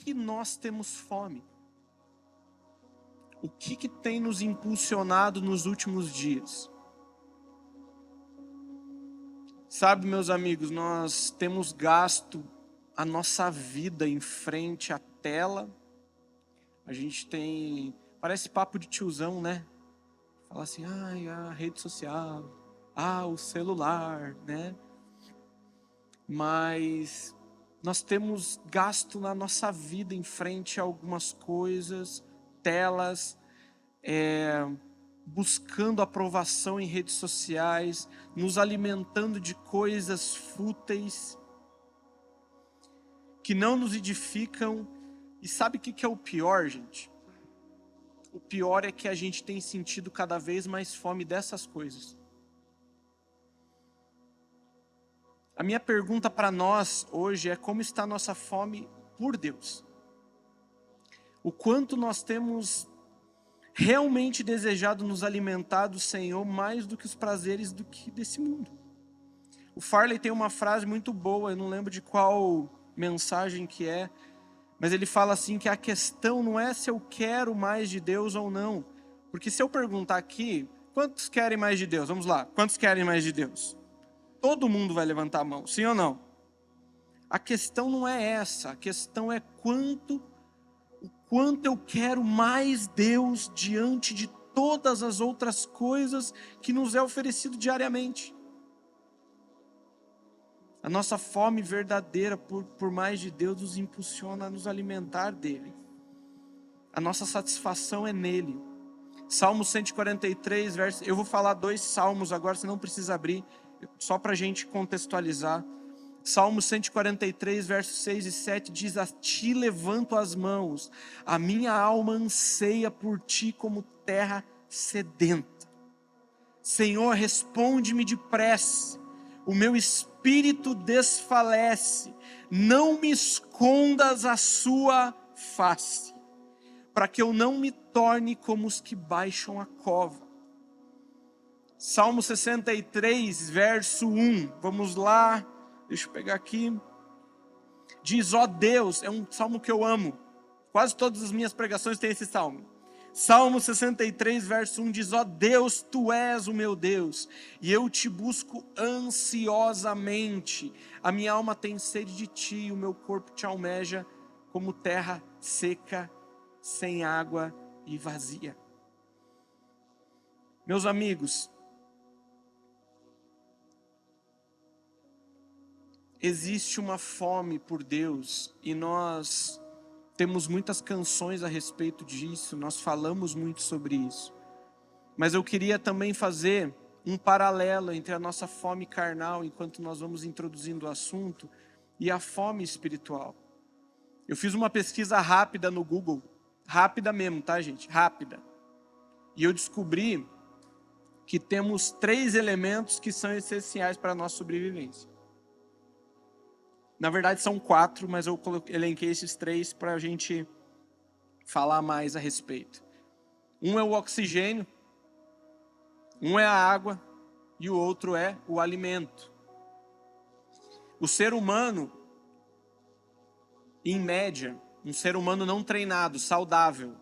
que nós temos fome? O que tem nos impulsionado nos últimos dias? Sabe, meus amigos, nós temos gasto a nossa vida em frente à tela. A gente tem... Parece papo de tiozão, né? Fala assim, ai, a rede social, o celular, né? Mas nós temos gasto na nossa vida em frente a algumas coisas, telas, buscando aprovação em redes sociais, nos alimentando de coisas fúteis, que não nos edificam. E sabe o que é o pior, gente? O pior é que a gente tem sentido cada vez mais fome dessas coisas. A minha pergunta para nós hoje é: como está a nossa fome por Deus? O quanto nós temos realmente desejado nos alimentar do Senhor mais do que os prazeres desse mundo? O Farley tem uma frase muito boa, eu não lembro de qual mensagem que é, mas ele fala assim que a questão não é se eu quero mais de Deus ou não. Porque se eu perguntar aqui, quantos querem mais de Deus? Vamos lá, quantos querem mais de Deus? Todo mundo vai levantar a mão, sim ou não? A questão não é essa, a questão é o quanto eu quero mais Deus diante de todas as outras coisas que nos é oferecido diariamente. A nossa fome verdadeira por mais de Deus nos impulsiona a nos alimentar dele. A nossa satisfação é nele. Salmo 143, verso... Eu vou falar 2 salmos agora, você não precisa abrir, só para a gente contextualizar. Salmo 143, versos 6 e 7 diz: a ti levanto as mãos, a minha alma anseia por ti como terra sedenta. Senhor, responde-me depressa, o meu espírito desfalece, não me escondas a sua face, para que eu não me torne como os que baixam a cova. Salmo 63, verso 1, vamos lá, deixa eu pegar aqui. Diz: ó Deus, é um salmo que eu amo, quase todas as minhas pregações têm esse salmo. Salmo 63, verso 1 diz: ó Deus, tu és o meu Deus, e eu te busco ansiosamente. A minha alma tem sede de ti, e o meu corpo te almeja como terra seca, sem água e vazia. Meus amigos, existe uma fome por Deus, e nós temos muitas canções a respeito disso, nós falamos muito sobre isso. Mas eu queria também fazer um paralelo entre a nossa fome carnal, enquanto nós vamos introduzindo o assunto, e a fome espiritual. Eu fiz uma pesquisa rápida no Google, rápida mesmo, tá, gente? Rápida. E eu descobri que temos 3 elementos que são essenciais para a nossa sobrevivência. Na verdade são 4, mas eu elenquei esses 3 para a gente falar mais a respeito. Um é o oxigênio, um é a água e o outro é o alimento. O ser humano, em média, um ser humano não treinado, saudável,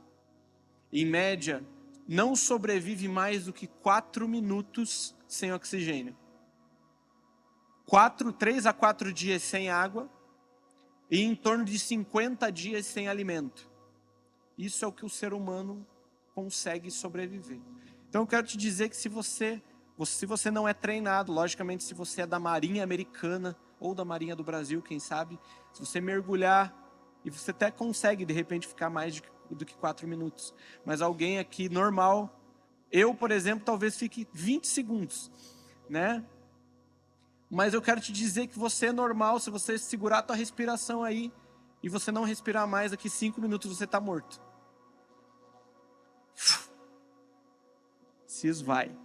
em média, não sobrevive mais do que 4 minutos sem oxigênio. 3 a 4 dias sem água e em torno de 50 dias sem alimento. Isso é o que o ser humano consegue sobreviver. Então eu quero te dizer que se você não é treinado, logicamente se você é da Marinha Americana ou da Marinha do Brasil, quem sabe, se você mergulhar, e você até consegue de repente ficar mais do que 4 minutos. Mas alguém aqui normal, eu por exemplo, talvez fique 20 segundos, né? Mas eu quero te dizer que você é normal, se você segurar a tua respiração aí, e você não respirar mais, daqui 5 minutos você está morto. Se esvai.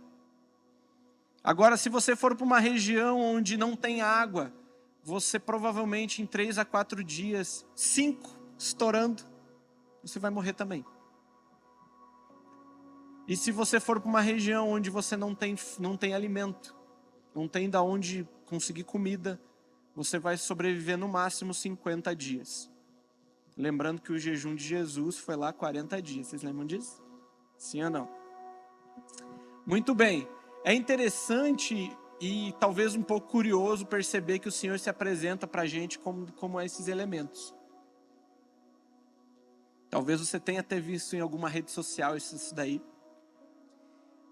Agora, se você for para uma região onde não tem água, você provavelmente em 3 a 4 dias, 5 estourando, você vai morrer também. E se você for para uma região onde você não tem alimento, não tem da onde conseguir comida, você vai sobreviver no máximo 50 dias. Lembrando que o jejum de Jesus foi lá 40 dias. Vocês lembram disso? Sim ou não? Muito bem. É interessante e talvez um pouco curioso perceber que o Senhor se apresenta para a gente como esses elementos. Talvez você tenha até visto em alguma rede social isso daí.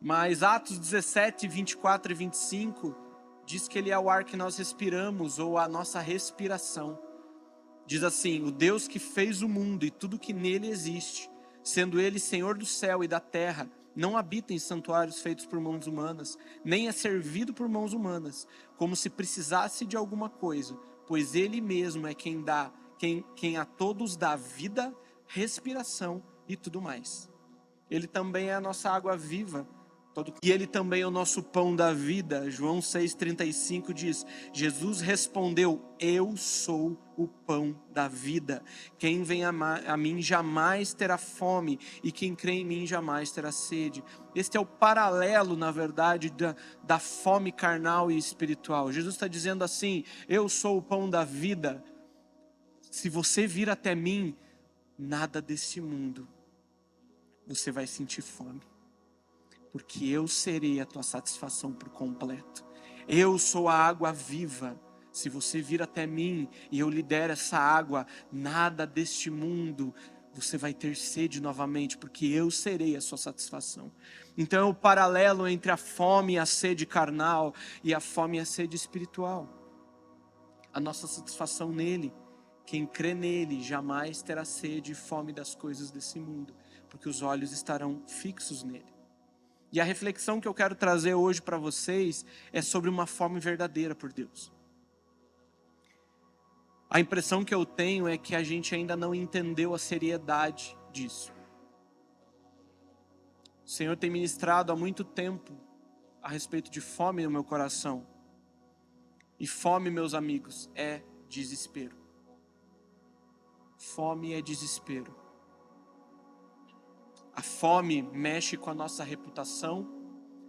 Mas Atos 17, 24 e 25 diz que Ele é o ar que nós respiramos, ou a nossa respiração. Diz assim: o Deus que fez o mundo e tudo que nele existe, sendo Ele Senhor do céu e da terra, não habita em santuários feitos por mãos humanas, nem é servido por mãos humanas, como se precisasse de alguma coisa, pois Ele mesmo é quem dá, quem a todos dá vida, respiração e tudo mais. Ele também é a nossa água viva. E Ele também é o nosso pão da vida. João 6,35 diz: Jesus respondeu: eu sou o pão da vida. Quem vem a mim jamais terá fome, e quem crê em mim jamais terá sede. Este é o paralelo, na verdade, da fome carnal e espiritual. Jesus está dizendo assim: eu sou o pão da vida. Se você vir até mim, nada desse mundo você vai sentir fome, porque eu serei a tua satisfação por completo. Eu sou a água viva. Se você vir até mim e eu lhe der essa água, nada deste mundo você vai ter sede novamente, porque eu serei a sua satisfação. Então é o paralelo entre a fome e a sede carnal e a fome e a sede espiritual. A nossa satisfação nele. Quem crê nele jamais terá sede e fome das coisas desse mundo, porque os olhos estarão fixos nele. E a reflexão que eu quero trazer hoje para vocês é sobre uma fome verdadeira por Deus. A impressão que eu tenho é que a gente ainda não entendeu a seriedade disso. O Senhor tem ministrado há muito tempo a respeito de fome no meu coração. E fome, meus amigos, é desespero. Fome é desespero. A fome mexe com a nossa reputação,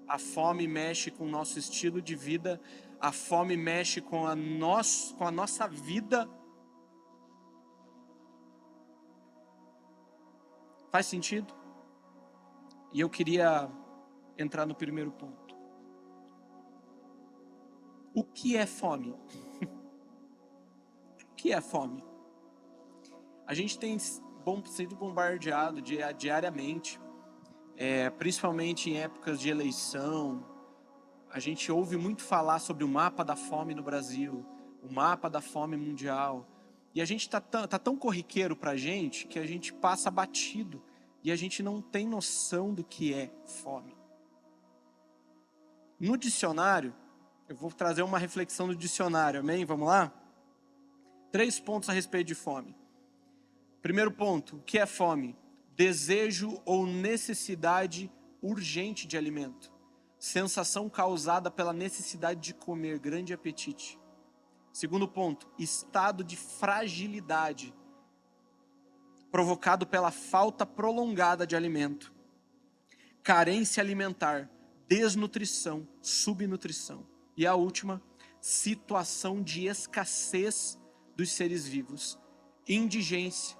a fome mexe com o nosso estilo de vida, a fome mexe com a nossa vida. Faz sentido? E eu queria entrar no primeiro ponto. O que é fome? O que é fome? A gente tem sido bombardeado diariamente, principalmente em épocas de eleição. A gente ouve muito falar sobre o mapa da fome no Brasil, o mapa da fome mundial. E a gente tá tão corriqueiro pra gente que a gente passa batido e a gente não tem noção do que é fome. No dicionário, eu vou trazer uma reflexão do dicionário, amém? Vamos lá? 3 pontos a respeito de fome. Primeiro ponto, o que é fome? Desejo ou necessidade urgente de alimento. Sensação causada pela necessidade de comer, grande apetite. Segundo ponto, estado de fragilidade, provocado pela falta prolongada de alimento. Carência alimentar, desnutrição, subnutrição. E a última, situação de escassez dos seres vivos. Indigência,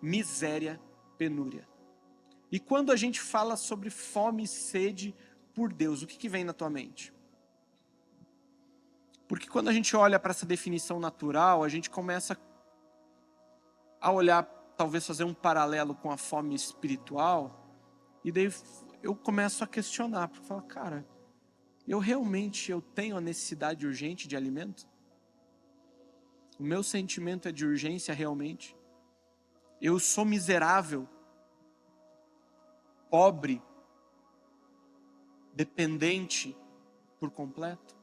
miséria, penúria. E quando a gente fala sobre fome e sede por Deus, o que vem na tua mente? Porque quando a gente olha para essa definição natural, a gente começa a olhar, talvez fazer um paralelo com a fome espiritual, e daí eu começo a questionar, porque falar, cara, eu tenho a necessidade urgente de alimento? O meu sentimento é de urgência realmente? Eu sou miserável, pobre, dependente por completo?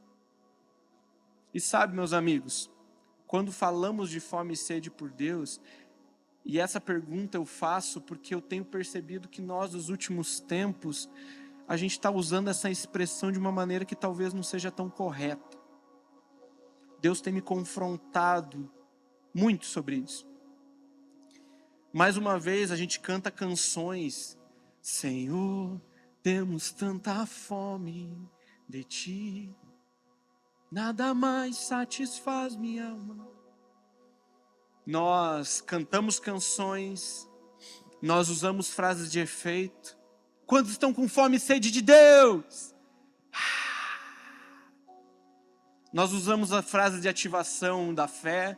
E sabe, meus amigos, quando falamos de fome e sede por Deus, e essa pergunta eu faço porque eu tenho percebido que nós, nos últimos tempos, a gente está usando essa expressão de uma maneira que talvez não seja tão correta. Deus tem me confrontado muito sobre isso. Mais uma vez a gente canta canções, Senhor, temos tanta fome de Ti, nada mais satisfaz minha alma. nós cantamos canções, nós usamos frases de efeito. Quantos estão com fome e sede de Deus? Nós usamos a frase de ativação da fé.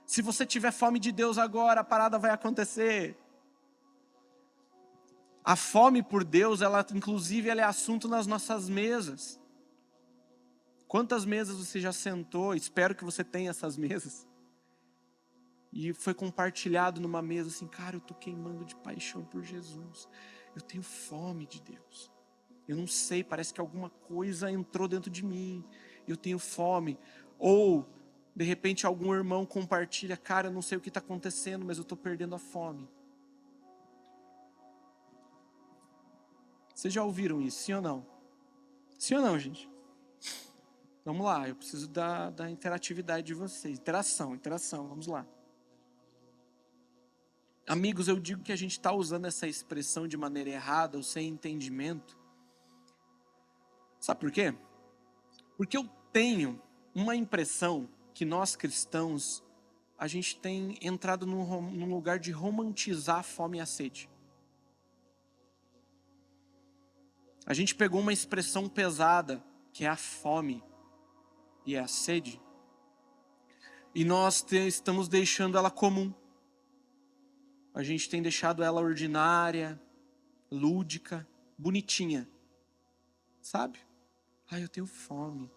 Se você tiver fome de Deus agora, a parada vai acontecer. A fome por Deus, inclusive, ela é assunto nas nossas mesas. Quantas mesas você já sentou? Espero que você tenha essas mesas. E foi compartilhado numa mesa assim, cara, eu tô queimando de paixão por Jesus. Eu tenho fome de Deus. Eu não sei, parece que alguma coisa entrou dentro de mim. Eu tenho fome. Ou, de repente, algum irmão compartilha, cara, eu não sei o que está acontecendo, mas eu estou perdendo a fome. Vocês já ouviram isso, sim ou não? Sim ou não, gente? Vamos lá, eu preciso da interatividade de vocês. Interação, vamos lá. Amigos, eu digo que a gente está usando essa expressão de maneira errada ou sem entendimento. Sabe por quê? Porque eu tenho uma impressão que nós cristãos, a gente tem entrado num lugar de romantizar a fome e a sede. A gente pegou uma expressão pesada, que é a fome e a sede, e nós estamos deixando ela comum. A gente tem deixado ela ordinária, lúdica, bonitinha. Sabe? Eu tenho fome.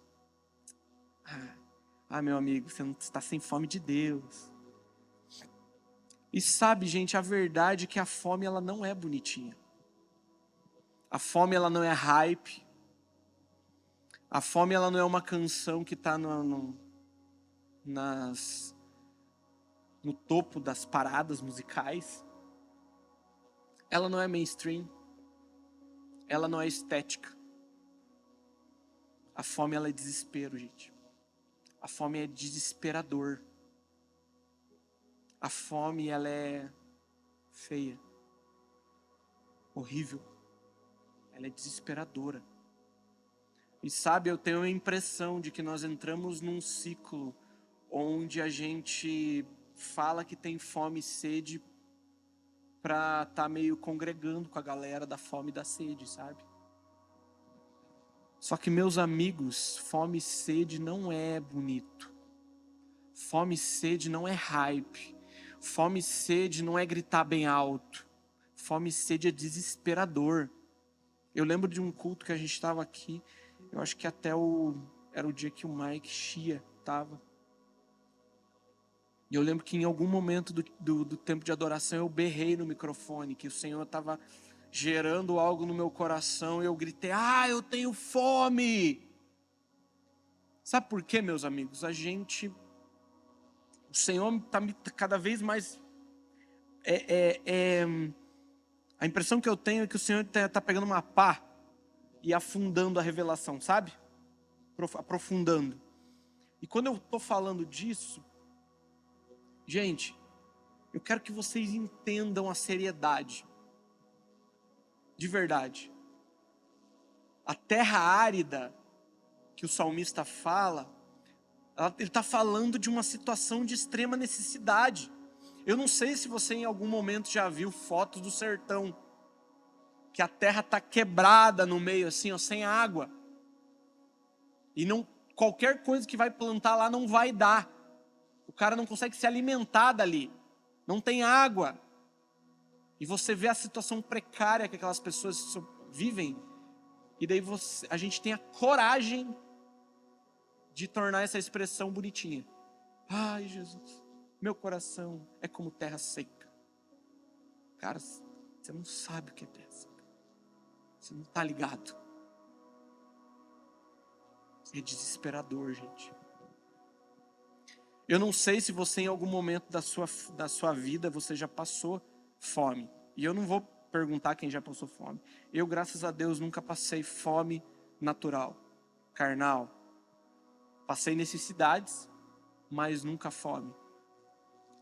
Meu amigo, você não está sem fome de Deus. E sabe, gente, a verdade é que a fome ela não é bonitinha. A fome ela não é hype. A fome ela não é uma canção que está no topo das paradas musicais. Ela não é mainstream. Ela não é estética. A fome ela é desespero, gente. A fome é desesperador. A fome ela é feia. Horrível. Ela é desesperadora. E sabe, eu tenho a impressão de que nós entramos num ciclo onde a gente fala que tem fome e sede para estar meio congregando com a galera da fome e da sede, sabe? Só que, meus amigos, fome e sede não é bonito. Fome e sede não é hype. Fome e sede não é gritar bem alto. Fome e sede é desesperador. Eu lembro de um culto que a gente estava aqui, eu acho que até era o dia que o Mike Shia estava. E eu lembro que em algum momento do tempo de adoração eu berrei no microfone, que o Senhor estava gerando algo no meu coração, e eu gritei, eu tenho fome! Sabe por quê, meus amigos? O Senhor está cada vez mais... A impressão que eu tenho é que o Senhor está pegando uma pá e afundando a revelação, sabe? Aprofundando. E quando eu estou falando disso, gente, eu quero que vocês entendam a seriedade. De verdade. A terra árida que o salmista fala, ele está falando de uma situação de extrema necessidade. Eu não sei se você em algum momento já viu fotos do sertão, que a terra está quebrada no meio assim, sem água. E qualquer coisa que vai plantar lá não vai dar. O cara não consegue se alimentar dali. Não tem água. E você vê a situação precária que aquelas pessoas vivem. E daí a gente tem a coragem de tornar essa expressão bonitinha. Ai, Jesus, meu coração é como terra seca. Cara, você não sabe o que é terra seca. Você não está ligado. É desesperador, gente. Eu não sei se você em algum momento da sua vida você já passou fome. E eu não vou perguntar quem já passou fome. Eu, graças a Deus, nunca passei fome natural, carnal. Passei necessidades, mas nunca fome.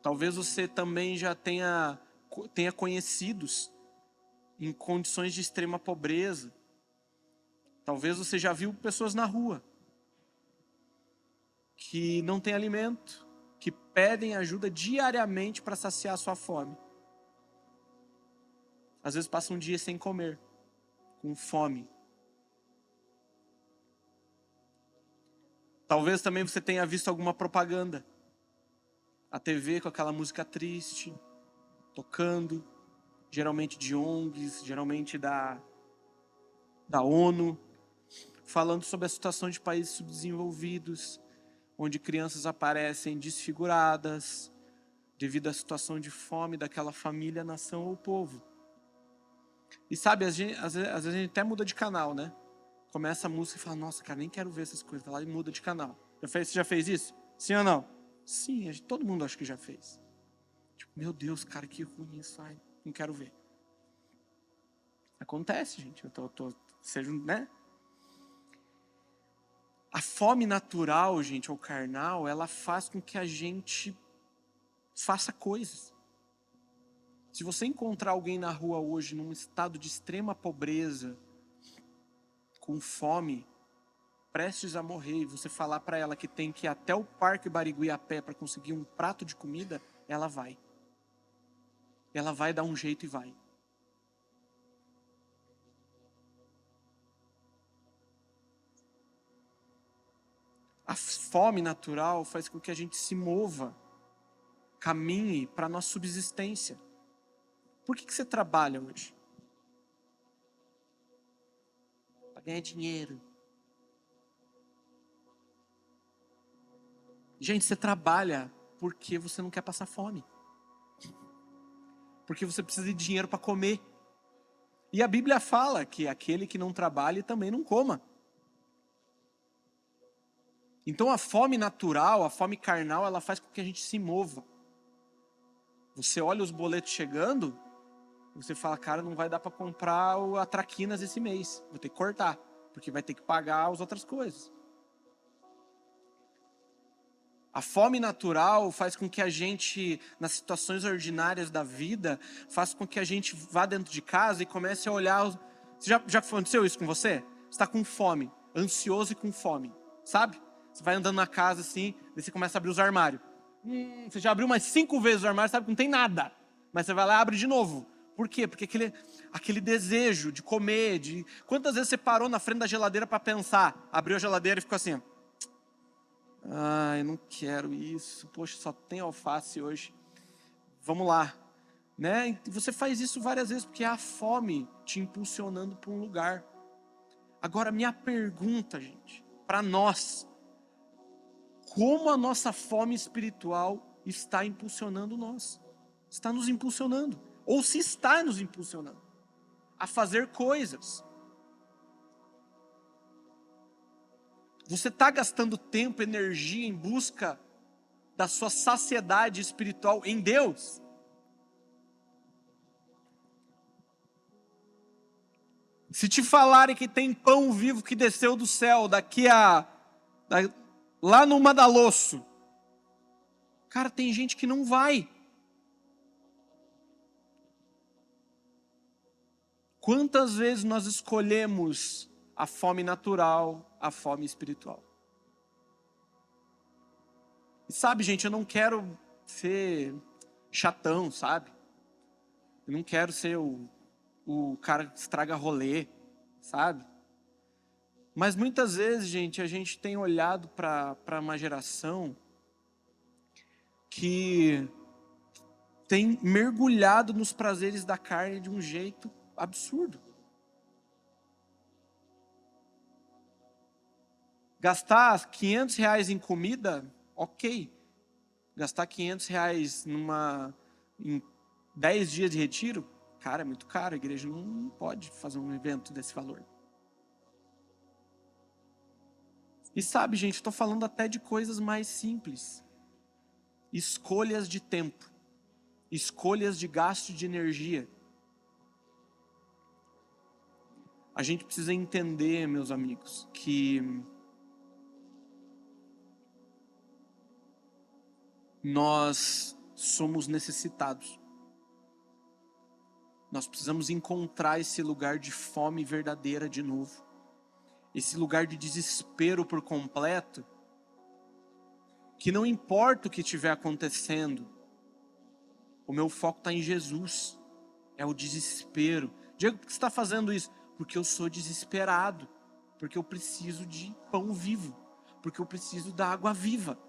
Talvez você também já tenha conhecidos em condições de extrema pobreza. Talvez você já viu pessoas na rua que não tem alimento, que pedem ajuda diariamente para saciar a sua fome. Às vezes passa um dia sem comer, com fome. Talvez também você tenha visto alguma propaganda. A TV com aquela música triste, tocando, geralmente de ONGs, geralmente da ONU, falando sobre a situação de países subdesenvolvidos, onde crianças aparecem desfiguradas, devido à situação de fome daquela família, nação ou povo. E sabe, às vezes a gente até muda de canal, né? Começa a música e fala, nossa, cara, nem quero ver essas coisas. Vai lá e muda de canal. Você já fez isso? Sim ou não? Sim, todo mundo acho que já fez. Tipo, meu Deus, cara, que ruim isso. Ai, não quero ver. Acontece, gente. Seja, né? A fome natural, gente, ou carnal, ela faz com que a gente faça coisas. Se você encontrar alguém na rua hoje num estado de extrema pobreza, com fome, prestes a morrer, e você falar para ela que tem que ir até o Parque Barigui a pé para conseguir um prato de comida, ela vai. Ela vai dar um jeito e vai. A fome natural faz com que a gente se mova, caminhe para a nossa subsistência. Por que você trabalha hoje? Para ganhar dinheiro. Gente, você trabalha porque você não quer passar fome. Porque você precisa de dinheiro para comer. E a Bíblia fala que aquele que não trabalha também não coma. Então a fome natural, a fome carnal, ela faz com que a gente se mova. Você olha os boletos chegando, você fala, cara, não vai dar para comprar a traquinas esse mês. Vou ter que cortar, porque vai ter que pagar as outras coisas. A fome natural faz com que a gente, nas situações ordinárias da vida, faz com que a gente vá dentro de casa e comece a olhar. Já aconteceu isso com você? Você está com fome, ansioso e com fome, sabe? Você vai andando na casa assim, daí você começa a abrir os armários. Você já abriu umas 5 vezes os armários, sabe que não tem nada. Mas você vai lá e abre de novo. Por quê? Porque aquele desejo de comer, Quantas vezes você parou na frente da geladeira para pensar, abriu a geladeira e ficou assim... Ai, não quero isso. Poxa, só tem alface hoje. Vamos lá. Né? E você faz isso várias vezes porque é a fome te impulsionando para um lugar. Agora, minha pergunta, gente, para nós. Como a nossa fome espiritual está impulsionando nós? Está nos impulsionando. Ou se está nos impulsionando a fazer coisas. Você está gastando tempo, energia em busca da sua saciedade espiritual em Deus? Se te falarem que tem pão vivo que desceu do céu lá no Madalosso, cara, tem gente que não vai. Quantas vezes nós escolhemos a fome natural, a fome espiritual? E sabe, gente, eu não quero ser chatão, sabe? Eu não quero ser o cara que estraga rolê, sabe? Mas muitas vezes, gente, a gente tem olhado para uma geração que tem mergulhado nos prazeres da carne de um jeito absurdo. Gastar R$500 em comida, ok. Gastar R$500 em 10 dias de retiro, cara, é muito caro. A igreja não pode fazer um evento desse valor. E sabe, gente, estou falando até de coisas mais simples. Escolhas de tempo. Escolhas de gasto de energia. A gente precisa entender, meus amigos, que nós somos necessitados. Nós precisamos encontrar esse lugar de fome verdadeira de novo. Esse lugar de desespero por completo, que não importa o que estiver acontecendo, o meu foco está em Jesus. É o desespero. Diego, por que você está fazendo isso? Porque eu sou desesperado. Porque eu preciso de pão vivo. Porque eu preciso da água viva.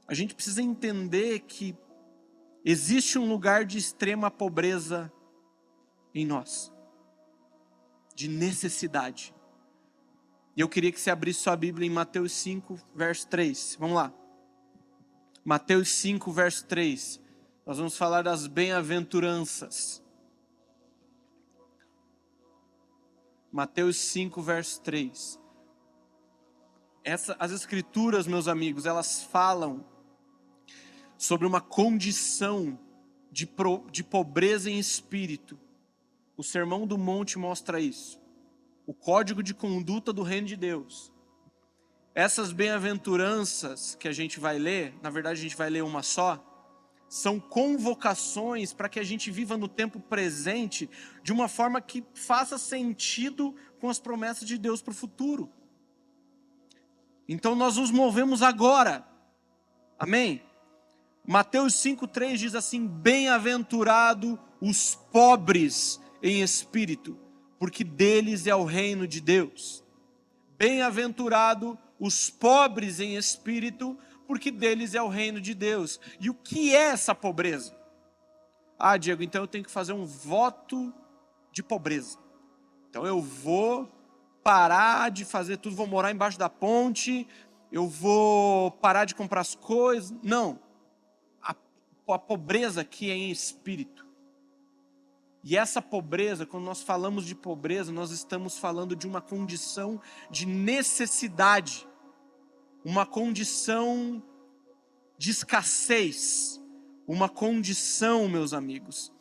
A gente precisa entender que existe um lugar de extrema pobreza em nós. De necessidade. E eu queria que você abrisse sua Bíblia em Mateus 5, verso 3. Vamos lá. Mateus 5, verso 3. Nós vamos falar das bem-aventuranças. Mateus 5, verso 3. As escrituras, meus amigos, elas falam sobre uma condição de pobreza em espírito. O Sermão do Monte mostra isso. O código de conduta do reino de Deus. Essas bem-aventuranças que a gente vai ler, na verdade a gente vai ler uma só, são convocações para que a gente viva no tempo presente de uma forma que faça sentido com as promessas de Deus para o futuro. Então nós nos movemos agora. Amém? Mateus 5,3 diz assim: bem-aventurado os pobres em espírito, porque deles é o reino de Deus. Bem-aventurado os pobres em espírito, porque deles é o reino de Deus. E o que é essa pobreza? Ah, Diego, então eu tenho que fazer um voto de pobreza. Então eu vou parar de fazer tudo, vou morar embaixo da ponte, eu vou parar de comprar as coisas. Não. A pobreza aqui é em espírito. E essa pobreza, quando nós falamos de pobreza, nós estamos falando de uma condição de necessidade, uma condição de escassez, uma condição, meus amigos,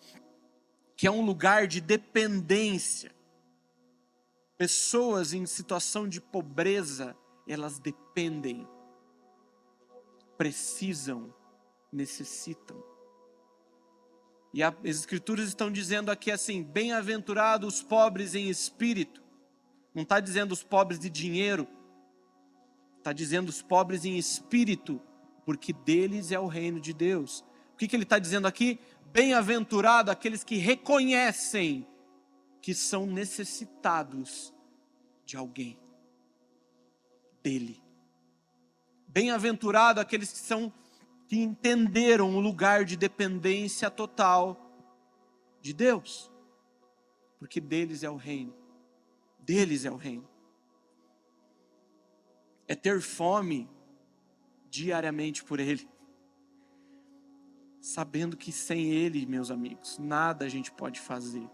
que é um lugar de dependência. Pessoas em situação de pobreza, elas dependem, precisam, necessitam. E as escrituras estão dizendo aqui assim: bem-aventurados os pobres em espírito. Não está dizendo os pobres de dinheiro. Está dizendo os pobres em espírito, porque deles é o reino de Deus. O que ele está dizendo aqui? Bem-aventurado aqueles que reconhecem que são necessitados de alguém. Dele. Bem-aventurado aqueles que entenderam o lugar de dependência total de Deus, porque deles é o reino, deles é o reino. É ter fome diariamente por Ele, sabendo que sem Ele, meus amigos, nada a gente pode fazer.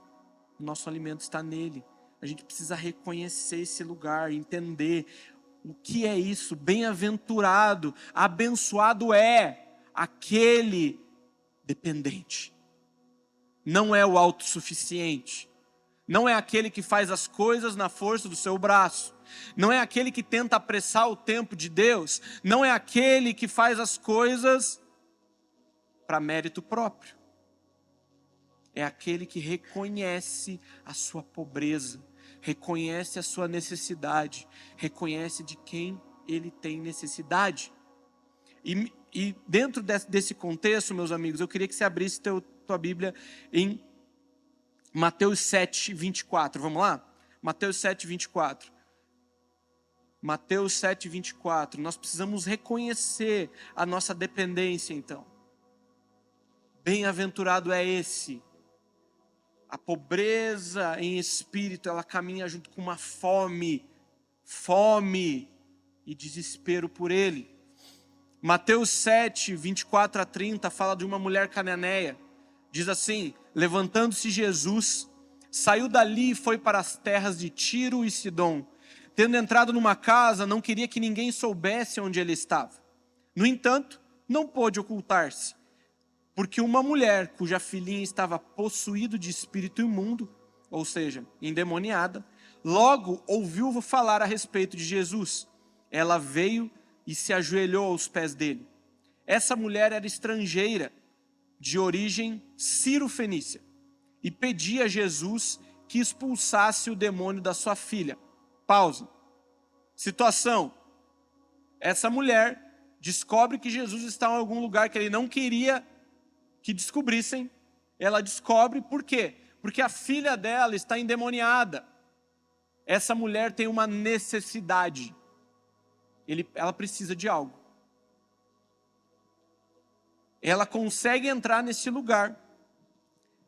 O nosso alimento está nele. A gente precisa reconhecer esse lugar, entender o que é isso. Bem-aventurado, abençoado é aquele dependente. Não é o autossuficiente. Não é aquele que faz as coisas na força do seu braço. Não é aquele que tenta apressar o tempo de Deus. Não é aquele que faz as coisas para mérito próprio. É aquele que reconhece a sua pobreza, reconhece a sua necessidade, reconhece de quem ele tem necessidade. E dentro desse contexto, meus amigos, eu queria que você abrisse tua Bíblia em Mateus 7, 24. Vamos lá? Mateus 7, 24. Mateus 7, 24. Nós precisamos reconhecer a nossa dependência, então. Bem-aventurado é esse. A pobreza em espírito, ela caminha junto com uma fome e desespero por Ele. Mateus 7, 24 a 30, fala de uma mulher cananeia. Diz assim: levantando-se Jesus, saiu dali e foi para as terras de Tiro e Sidom. Tendo entrado numa casa, não queria que ninguém soubesse onde ele estava. No entanto, não pôde ocultar-se, porque uma mulher cuja filhinha estava possuída de espírito imundo, ou seja, endemoniada, logo ouviu falar a respeito de Jesus. Ela veio e se ajoelhou aos pés dele. Essa mulher era estrangeira, de origem sírio-fenícia, e pedia a Jesus que expulsasse o demônio da sua filha. Pausa. Situação. Essa mulher descobre que Jesus está em algum lugar que ele não queria que descobrissem. Ela descobre por quê? Porque a filha dela está endemoniada. Essa mulher tem uma necessidade. Ela precisa de algo. Ela consegue entrar nesse lugar.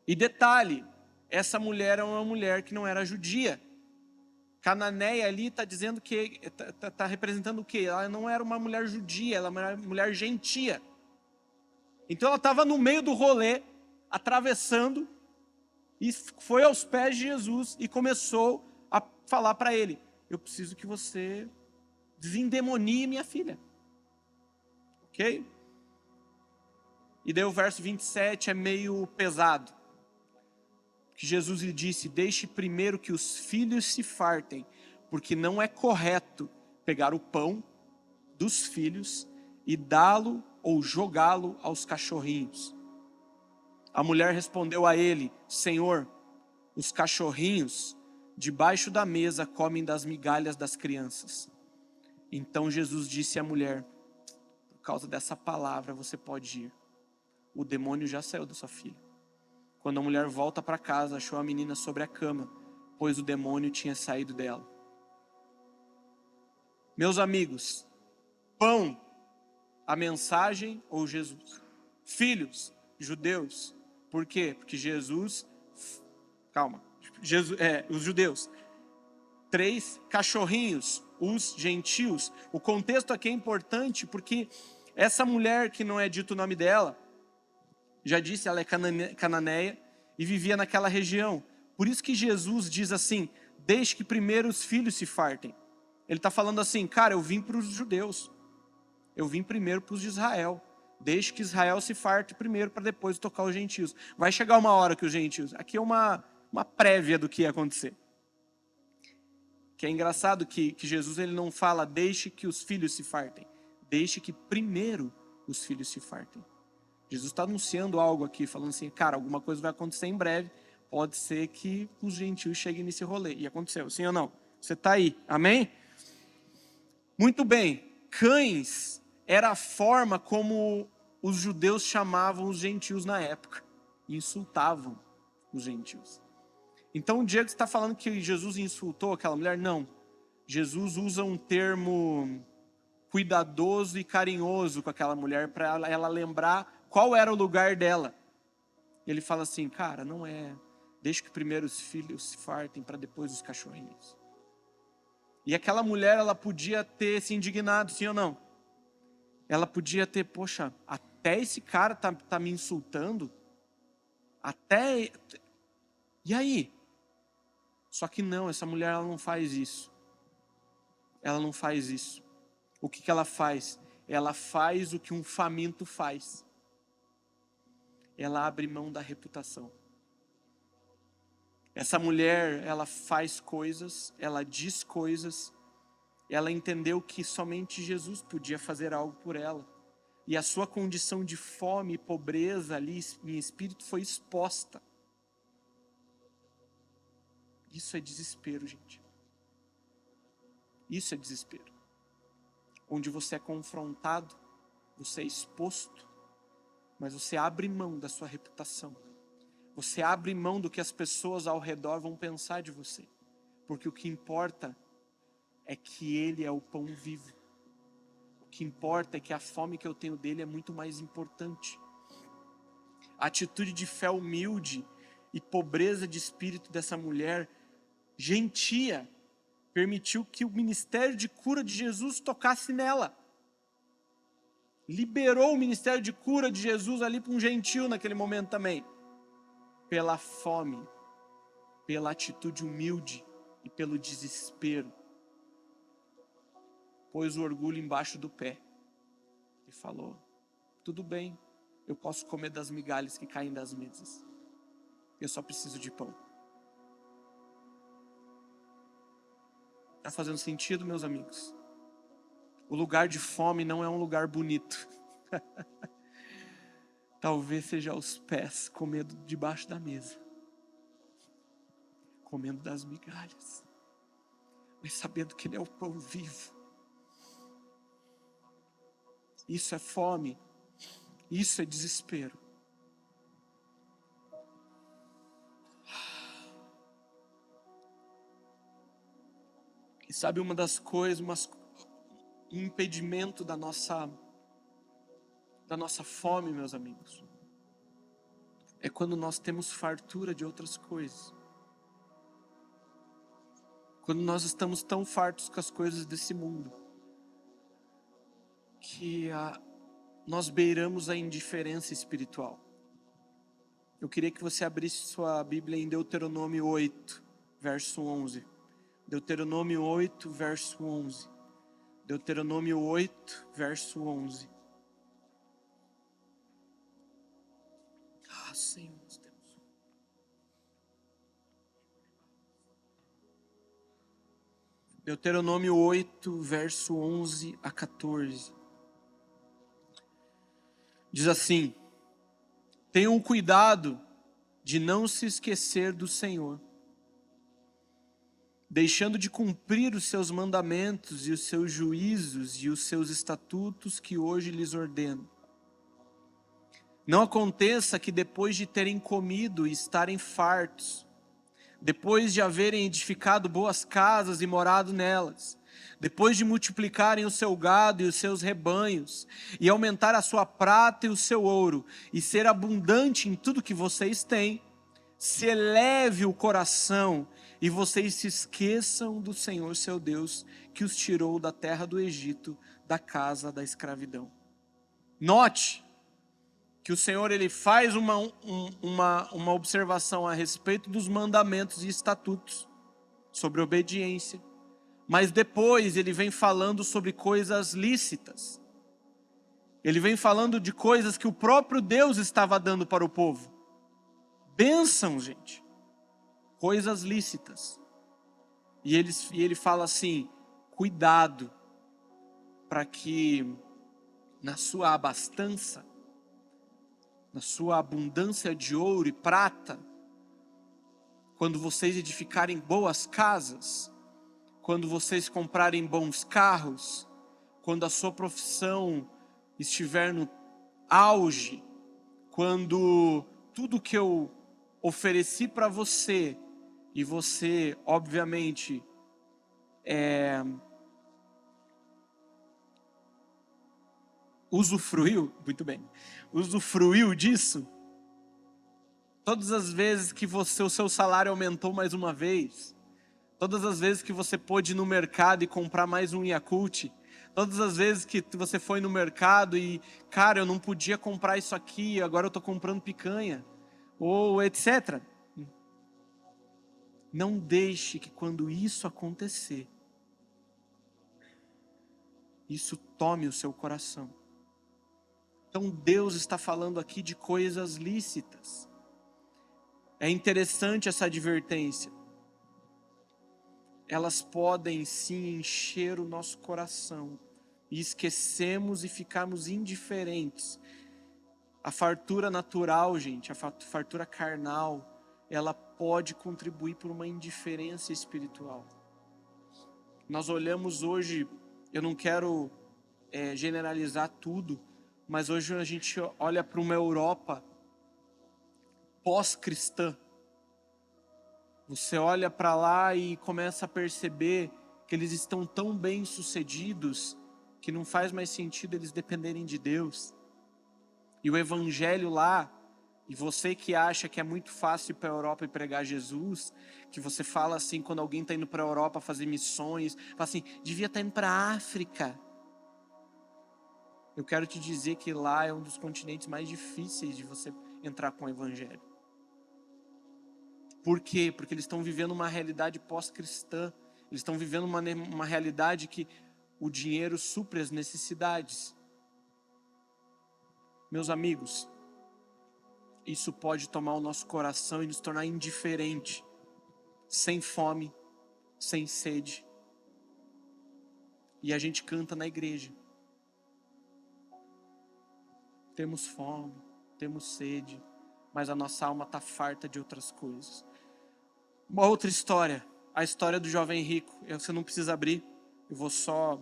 E detalhe, essa mulher é uma mulher que não era judia. Cananeia ali está dizendo que está representando o quê? Ela não era uma mulher judia, ela era uma mulher gentia. Então ela estava no meio do rolê, atravessando, e foi aos pés de Jesus e começou a falar para ele: eu preciso que você desendemonie minha filha. Ok? E daí o verso 27 é meio pesado. Que Jesus lhe disse: deixe primeiro que os filhos se fartem, porque não é correto pegar o pão dos filhos e dá-lo ou jogá-lo aos cachorrinhos. A mulher respondeu a ele: Senhor, os cachorrinhos debaixo da mesa comem das migalhas das crianças. Então Jesus disse à mulher: por causa dessa palavra você pode ir. O demônio já saiu da sua filha. Quando a mulher volta para casa, achou a menina sobre a cama, pois o demônio tinha saído dela. Meus amigos, pão, a mensagem ou Jesus? Filhos, judeus. Por quê? Porque Jesus, os judeus. 3, cachorrinhos, os gentios. O contexto aqui é importante porque essa mulher, que não é dito o nome dela, já disse, ela é cananeia e vivia naquela região. Por isso que Jesus diz assim: deixe que primeiro os filhos se fartem. Ele está falando assim: cara, eu vim para os judeus. Eu vim primeiro para os de Israel. Deixe que Israel se farte primeiro para depois tocar os gentios. Vai chegar uma hora que os gentios... Aqui é uma prévia do que ia acontecer. Que é engraçado que Jesus ele não fala: deixe que os filhos se fartem. Deixe que primeiro os filhos se fartem. Jesus está anunciando algo aqui, falando assim: cara, alguma coisa vai acontecer em breve, pode ser que os gentios cheguem nesse rolê. E aconteceu, sim ou não? Você está aí, amém? Muito bem, cães era a forma como os judeus chamavam os gentios na época, e insultavam os gentios. Então o Diego está falando que Jesus insultou aquela mulher? Não, Jesus usa um termo cuidadoso e carinhoso com aquela mulher, para ela lembrar qual era o lugar dela. Ele fala assim: cara, não é, deixa que primeiro os filhos se fartem para depois os cachorrinhos. E aquela mulher, ela podia ter se indignado, sim ou não? Ela podia ter: poxa, até esse cara tá me insultando? Até... E aí? Só que não, essa mulher ela não faz isso. Ela não faz isso. O que ela faz? Ela faz o que um faminto faz. Ela abre mão da reputação. Essa mulher, ela faz coisas, ela diz coisas, ela entendeu que somente Jesus podia fazer algo por ela. E a sua condição de fome e pobreza ali em espírito foi exposta. Isso é desespero, gente. Isso é desespero. Onde você é confrontado, você é exposto, mas você abre mão da sua reputação. Você abre mão do que as pessoas ao redor vão pensar de você. Porque o que importa é que Ele é o pão vivo. O que importa é que a fome que eu tenho dele é muito mais importante. A atitude de fé humilde e pobreza de espírito dessa mulher gentia permitiu que o ministério de cura de Jesus tocasse nela. Liberou o ministério de cura de Jesus ali para um gentio naquele momento também. Pela fome, pela atitude humilde e pelo desespero. Pôs o orgulho embaixo do pé e falou: tudo bem, eu posso comer das migalhas que caem das mesas. Eu só preciso de pão. Está fazendo sentido, meus amigos? O lugar de fome não é um lugar bonito. Talvez seja aos pés, comendo debaixo da mesa. Comendo das migalhas. mas sabendo que Ele é o pão vivo. Isso é fome, isso é desespero. E sabe uma das coisas, um impedimento da nossa fome, meus amigos, é quando nós temos fartura de outras coisas. Quando nós estamos tão fartos com as coisas desse mundo, que nós beiramos a indiferença espiritual. Eu queria que você abrisse sua Bíblia em Deuteronômio 8, verso 11. Deuteronômio 8, verso 11. Deuteronômio 8, verso 11. Ah, Senhor Deus. Deuteronômio 8, verso 11 a 14. Diz assim: tenham cuidado de não se esquecer do Senhor, deixando de cumprir os seus mandamentos e os seus juízos e os seus estatutos que hoje lhes ordeno. Não aconteça que depois de terem comido e estarem fartos, depois de haverem edificado boas casas e morado nelas, depois de multiplicarem o seu gado e os seus rebanhos, e aumentar a sua prata e o seu ouro, e ser abundante em tudo que vocês têm, se eleve o coração e vocês se esqueçam do Senhor seu Deus, que os tirou da terra do Egito, da casa da escravidão. Note que o Senhor ele faz uma observação a respeito dos mandamentos e estatutos, sobre obediência, mas depois ele vem falando sobre coisas lícitas. Ele vem falando de coisas que o próprio Deus estava dando para o povo. Bênção, gente. Coisas lícitas. E ele fala assim: cuidado, para que na sua abastança, na sua abundância de ouro e prata, quando vocês edificarem boas casas, quando vocês comprarem bons carros, quando a sua profissão estiver no auge, quando tudo que eu ofereci para você, e você, obviamente, usufruiu, muito bem, usufruiu disso, todas as vezes que o seu salário aumentou mais uma vez, todas as vezes que você pôde ir no mercado e comprar mais um Yakult, todas as vezes que você foi no mercado e, cara, eu não podia comprar isso aqui, agora eu estou comprando picanha, ou etc. Não deixe que quando isso acontecer, isso tome o seu coração. Então Deus está falando aqui de coisas lícitas. É interessante essa advertência. Elas podem sim encher o nosso coração e esquecemos e ficarmos indiferentes. A fartura natural, gente, a fartura carnal, ela pode contribuir para uma indiferença espiritual. Nós olhamos hoje, eu não quero generalizar tudo, mas hoje a gente olha para uma Europa pós-cristã. Você olha para lá e começa a perceber que eles estão tão bem sucedidos que não faz mais sentido eles dependerem de Deus. E o evangelho lá, e você que acha que é muito fácil ir para a Europa e pregar Jesus, que você fala assim, quando alguém está indo para a Europa fazer missões, fala assim, devia estar indo para a África. Eu quero te dizer que lá é um dos continentes mais difíceis de você entrar com o evangelho. Por quê? Porque eles estão vivendo uma realidade pós-cristã. Eles estão vivendo uma realidade que o dinheiro supre as necessidades. Meus amigos, isso pode tomar o nosso coração e nos tornar indiferente, sem fome, sem sede. E a gente canta na igreja. Temos fome, temos sede, mas a nossa alma está farta de outras coisas. Uma outra história, a história do jovem rico. Você não precisa abrir, eu vou só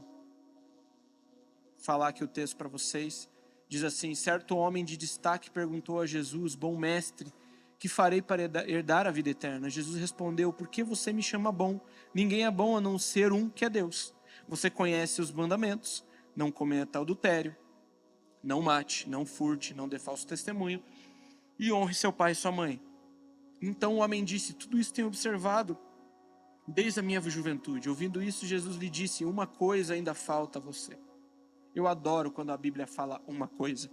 falar aqui o texto para vocês. Diz assim: certo homem de destaque perguntou a Jesus: bom mestre, que farei para herdar a vida eterna? Jesus respondeu: por que você me chama bom? Ninguém é bom a não ser um, que é Deus. Você conhece os mandamentos: não cometa adultério, não mate, não furte, não dê falso testemunho e honre seu pai e sua mãe. Então o homem disse: tudo isso tenho observado desde a minha juventude. Ouvindo isso, Jesus lhe disse: uma coisa ainda falta a você. Eu adoro quando a Bíblia fala uma coisa,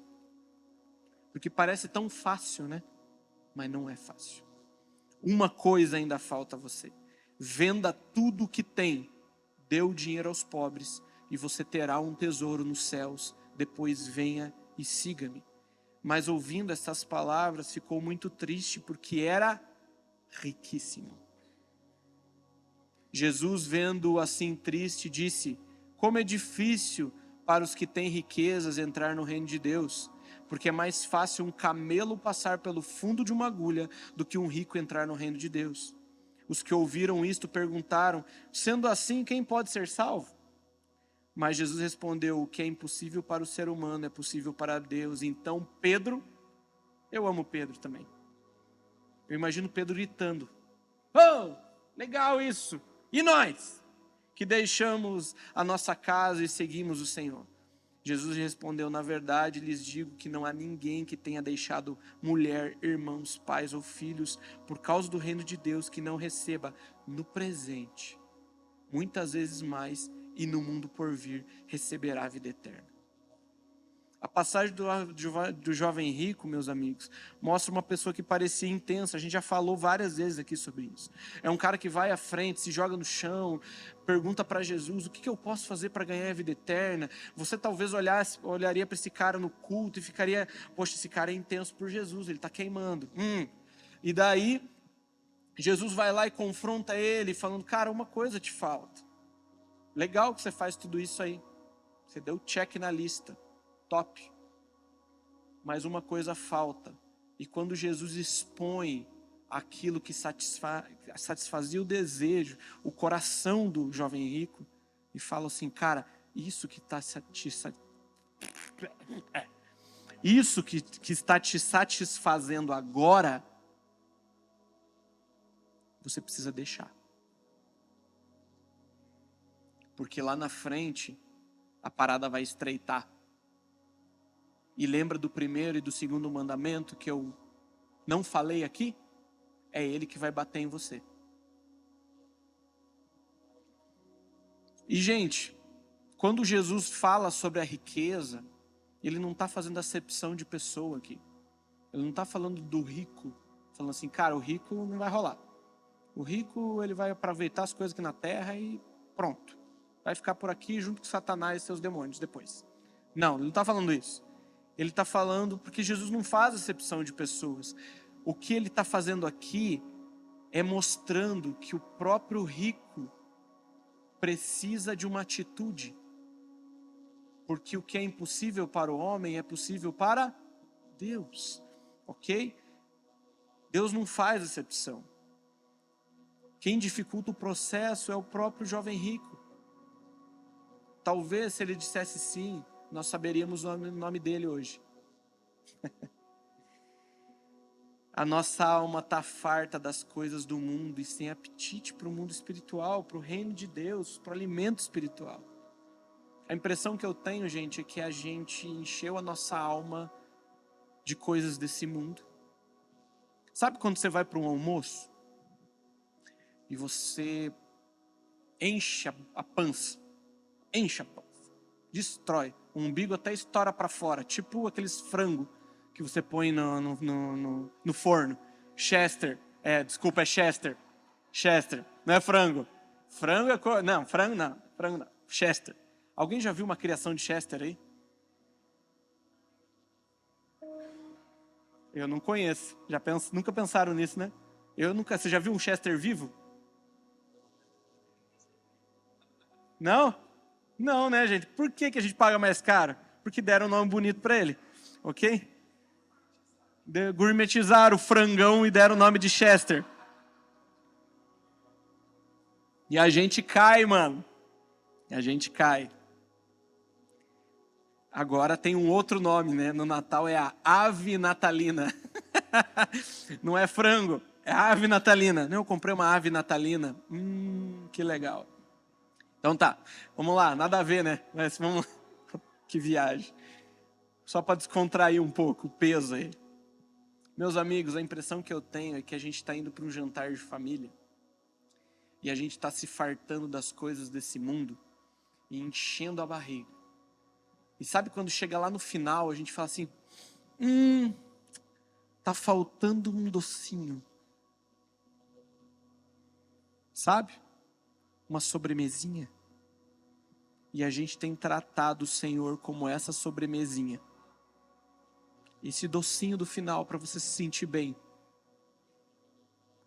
porque parece tão fácil, né? Mas não é fácil. Uma coisa ainda falta a você: venda tudo o que tem, dê o dinheiro aos pobres, e você terá um tesouro nos céus. Depois venha e siga-me. Mas ouvindo essas palavras, ficou muito triste, porque era riquíssimo. Jesus, vendo-o assim triste, disse: como é difícil para os que têm riquezas entrar no reino de Deus, porque é mais fácil um camelo passar pelo fundo de uma agulha do que um rico entrar no reino de Deus. Os que ouviram isto perguntaram: sendo assim, quem pode ser salvo? Mas Jesus respondeu: o que é impossível para o ser humano é possível para Deus. Então Pedro, eu amo Pedro também, eu imagino Pedro gritando: oh, legal isso! E nós, que deixamos a nossa casa e seguimos o Senhor? Jesus respondeu: na verdade lhes digo que não há ninguém que tenha deixado mulher, irmãos, pais ou filhos por causa do reino de Deus que não receba no presente, muitas vezes mais, e no mundo por vir receberá a vida eterna. A passagem do jovem rico, meus amigos, mostra uma pessoa que parecia intensa. A gente já falou várias vezes aqui sobre isso. É um cara que vai à frente, se joga no chão, pergunta para Jesus: o que eu posso fazer para ganhar a vida eterna? Você talvez olharia para esse cara no culto e ficaria: poxa, esse cara é intenso por Jesus, ele está queimando. E daí, Jesus vai lá e confronta ele, falando: cara, uma coisa te falta. Legal que você faz tudo isso aí. Você deu check na lista. Top. Mas uma coisa falta. E quando Jesus expõe aquilo que satisfazia o desejo, o coração do jovem rico, e fala assim: cara, isso que está te satisfazendo agora, você precisa deixar. Porque lá na frente a parada vai estreitar. E lembra do primeiro e do segundo mandamento que eu não falei aqui? É ele que vai bater em você. E gente, quando Jesus fala sobre a riqueza, ele não está fazendo acepção de pessoa aqui. Ele não está falando do rico, falando assim: cara, o rico não vai rolar. O rico, ele vai aproveitar as coisas aqui na terra e pronto. Vai ficar por aqui junto com Satanás e seus demônios depois. Não, ele não está falando isso. Ele está falando porque Jesus não faz acepção de pessoas. O que ele está fazendo aqui é mostrando que o próprio rico precisa de uma atitude. Porque o que é impossível para o homem é possível para Deus. Ok? Deus não faz acepção. Quem dificulta o processo é o próprio jovem rico. Talvez se ele dissesse sim, nós saberíamos o nome dele hoje. A nossa alma está farta das coisas do mundo e sem apetite para o mundo espiritual, para o reino de Deus, para o alimento espiritual. A impressão que eu tenho, gente, é que a gente encheu a nossa alma de coisas desse mundo. Sabe quando você vai para um almoço e você enche a pança, destrói, o umbigo até estoura para fora, tipo aqueles frango que você põe no forno. Chester, desculpa, é Chester. Chester, não é frango. Frango é não, frango não. Chester. Alguém já viu uma criação de Chester aí? Eu não conheço. Nunca pensaram nisso, né? Você já viu um Chester vivo? Não? Não, né, gente? Por que a gente paga mais caro? Porque deram um nome bonito para ele, ok? Gourmetizaram o frangão e deram o nome de Chester. E a gente cai, mano. A gente cai. Agora tem um outro nome, né? No Natal é a ave natalina. Não é frango, é ave natalina. Não, eu comprei uma ave natalina. Que legal. Então tá, vamos lá, nada a ver, né? Mas vamos... Que viagem. Só para descontrair um pouco o peso aí. Meus amigos, a impressão que eu tenho é que a gente está indo para um jantar de família e a gente está se fartando das coisas desse mundo e enchendo a barriga. E sabe quando chega lá no final, a gente fala assim, tá faltando um docinho. Sabe? Uma sobremesinha. E a gente tem tratado o Senhor como essa sobremesinha. Esse docinho do final para você se sentir bem.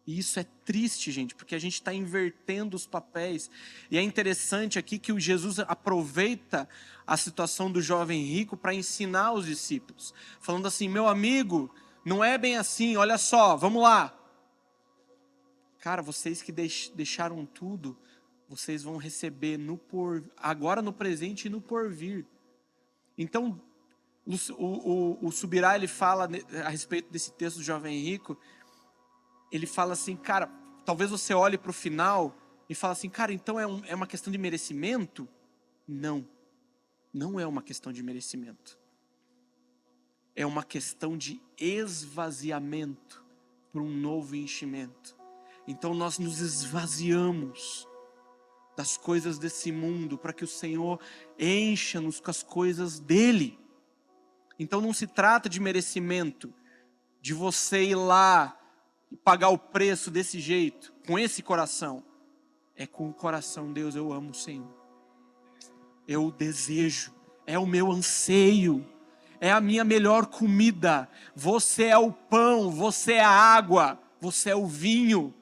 E isso é triste, gente, porque a gente está invertendo os papéis. E é interessante aqui que o Jesus aproveita a situação do jovem rico para ensinar os discípulos. Falando assim, meu amigo, não é bem assim, olha só, vamos lá. Cara, vocês que deixaram tudo, vocês vão receber agora no presente e no porvir. Então, o Subirá, ele fala a respeito desse texto do jovem rico, ele fala assim, cara, talvez você olhe para o final e fale assim, cara, então é uma questão de merecimento? Não, não é uma questão de merecimento. É uma questão de esvaziamento para um novo enchimento. Então nós nos esvaziamos das coisas desse mundo, para que o Senhor encha-nos com as coisas dele. Então não se trata de merecimento, de você ir lá e pagar o preço desse jeito, com esse coração. É com o coração, Deus, eu amo o Senhor. Eu desejo, é o meu anseio, é a minha melhor comida. Você é o pão, você é a água, você é o vinho.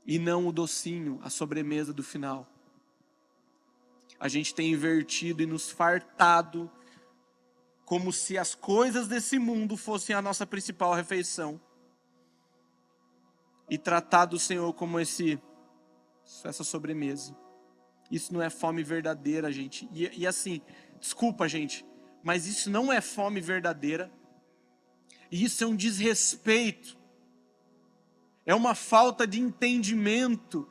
E não o docinho, a sobremesa do final. A gente tem invertido e nos fartado como se as coisas desse mundo fossem a nossa principal refeição. E tratado o Senhor como essa sobremesa. Isso não é fome verdadeira, gente. E assim, desculpa, gente, mas isso não é fome verdadeira. E isso é um desrespeito. É uma falta de entendimento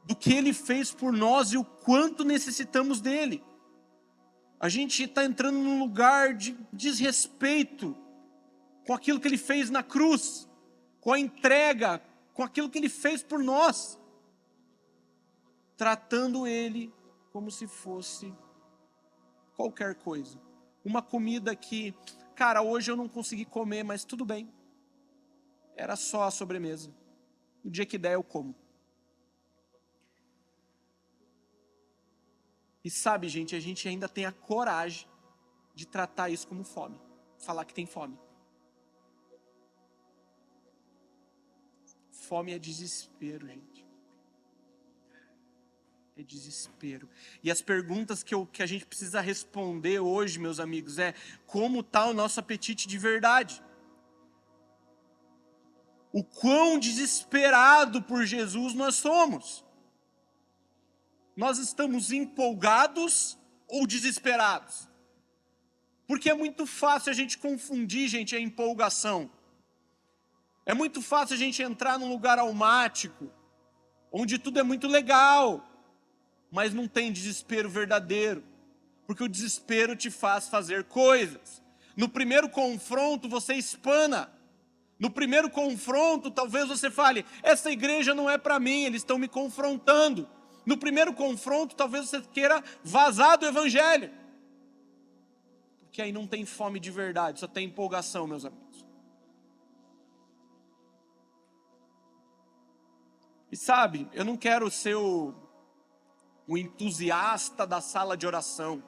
do que Ele fez por nós e o quanto necessitamos dEle. A gente está entrando num lugar de desrespeito com aquilo que Ele fez na cruz, com a entrega, com aquilo que Ele fez por nós, tratando Ele como se fosse qualquer coisa. Uma comida que, cara, hoje eu não consegui comer, mas tudo bem. Era só a sobremesa. O dia que der eu como. E sabe, gente, a gente ainda tem a coragem de tratar isso como fome. Falar que tem fome. Fome é desespero, gente. É desespero. E as perguntas que a gente precisa responder hoje, meus amigos, é como está o nosso apetite de verdade? O quão desesperado por Jesus nós somos. Nós estamos empolgados ou desesperados? Porque é muito fácil a gente confundir, gente, a empolgação. É muito fácil a gente entrar num lugar almático, onde tudo é muito legal, mas não tem desespero verdadeiro. Porque o desespero te faz fazer coisas. No primeiro confronto você espana. No primeiro confronto talvez você fale, essa igreja não é para mim, eles estão me confrontando. No primeiro confronto talvez você queira vazar do evangelho. Porque aí não tem fome de verdade, só tem empolgação, meus amigos. E sabe, eu não quero ser o entusiasta da sala de oração,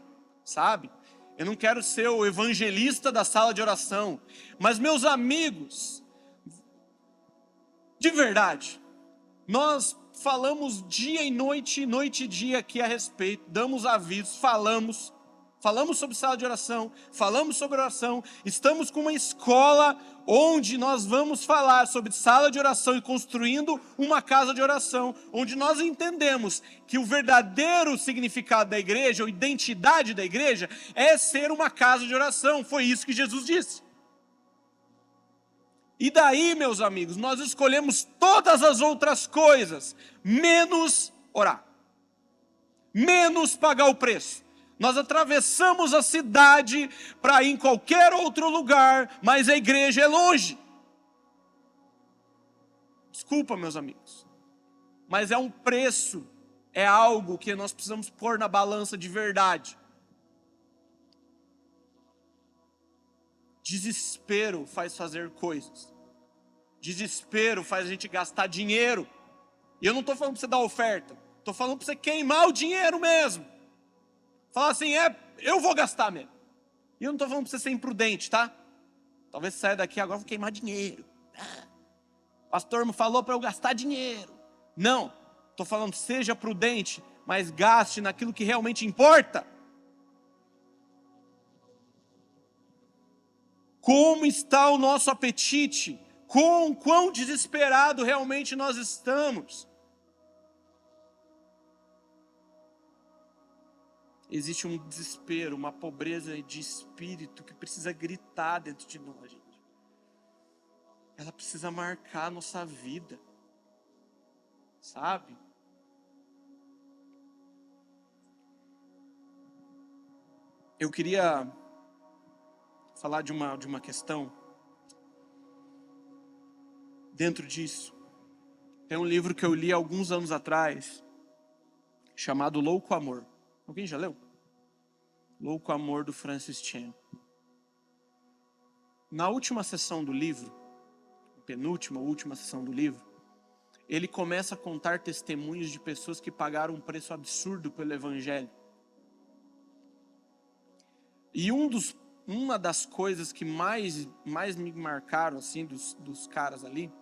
sabe? Eu não quero ser o evangelista da sala de oração. Mas meus amigos, de verdade, nós falamos dia e noite e dia aqui a respeito, damos avisos, falamos falamos sobre sala de oração, falamos sobre oração, estamos com uma escola onde nós vamos falar sobre sala de oração e construindo uma casa de oração, onde nós entendemos que o verdadeiro significado da igreja, ou identidade da igreja, é ser uma casa de oração. Foi isso que Jesus disse. E daí, meus amigos, nós escolhemos todas as outras coisas, menos orar, menos pagar o preço. Nós atravessamos a cidade para ir em qualquer outro lugar, mas a igreja é longe. Desculpa, meus amigos, mas é um preço, é algo que nós precisamos pôr na balança de verdade. Desespero faz fazer coisas. Desespero faz a gente gastar dinheiro. E eu não estou falando para você dar oferta. Estou falando para você queimar o dinheiro mesmo. Falar assim, eu vou gastar mesmo. E eu não estou falando para você ser imprudente, tá? Talvez você saia daqui agora, vou queimar dinheiro. O pastor me falou para eu gastar dinheiro. Não, estou falando, seja prudente, mas gaste naquilo que realmente importa. Como está o nosso apetite? Quão desesperado realmente nós estamos? Existe um desespero, uma pobreza de espírito que precisa gritar dentro de nós, gente. Ela precisa marcar a nossa vida, sabe? Eu queria falar de uma questão dentro disso. Tem um livro que eu li alguns anos atrás, chamado Louco Amor. Alguém já leu? Louco Amor, do Francis Chan. Na última sessão do livro, penúltima ou última sessão do livro, ele começa a contar testemunhos de pessoas que pagaram um preço absurdo pelo evangelho. E uma das coisas que mais me marcaram, assim, dos caras ali,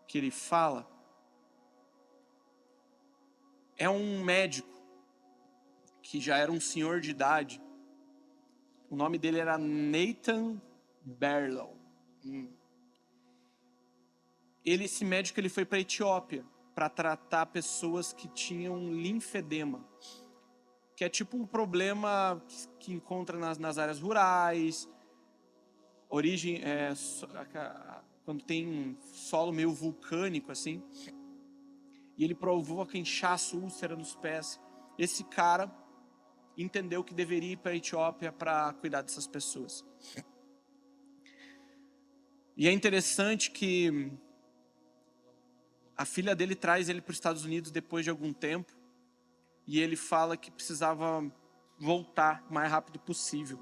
que ele fala, é um médico, que já era um senhor de idade. O nome dele era Nathan Barlow. Esse médico ele foi para a Etiópia para tratar pessoas que tinham linfedema, que é tipo um problema que encontra nas áreas rurais, origem quando tem um solo meio vulcânico assim, e ele provoca inchaço, úlcera nos pés. Esse cara entendeu que deveria ir para a Etiópia para cuidar dessas pessoas. E é interessante que a filha dele traz ele para os Estados Unidos depois de algum tempo, e ele fala que precisava voltar o mais rápido possível.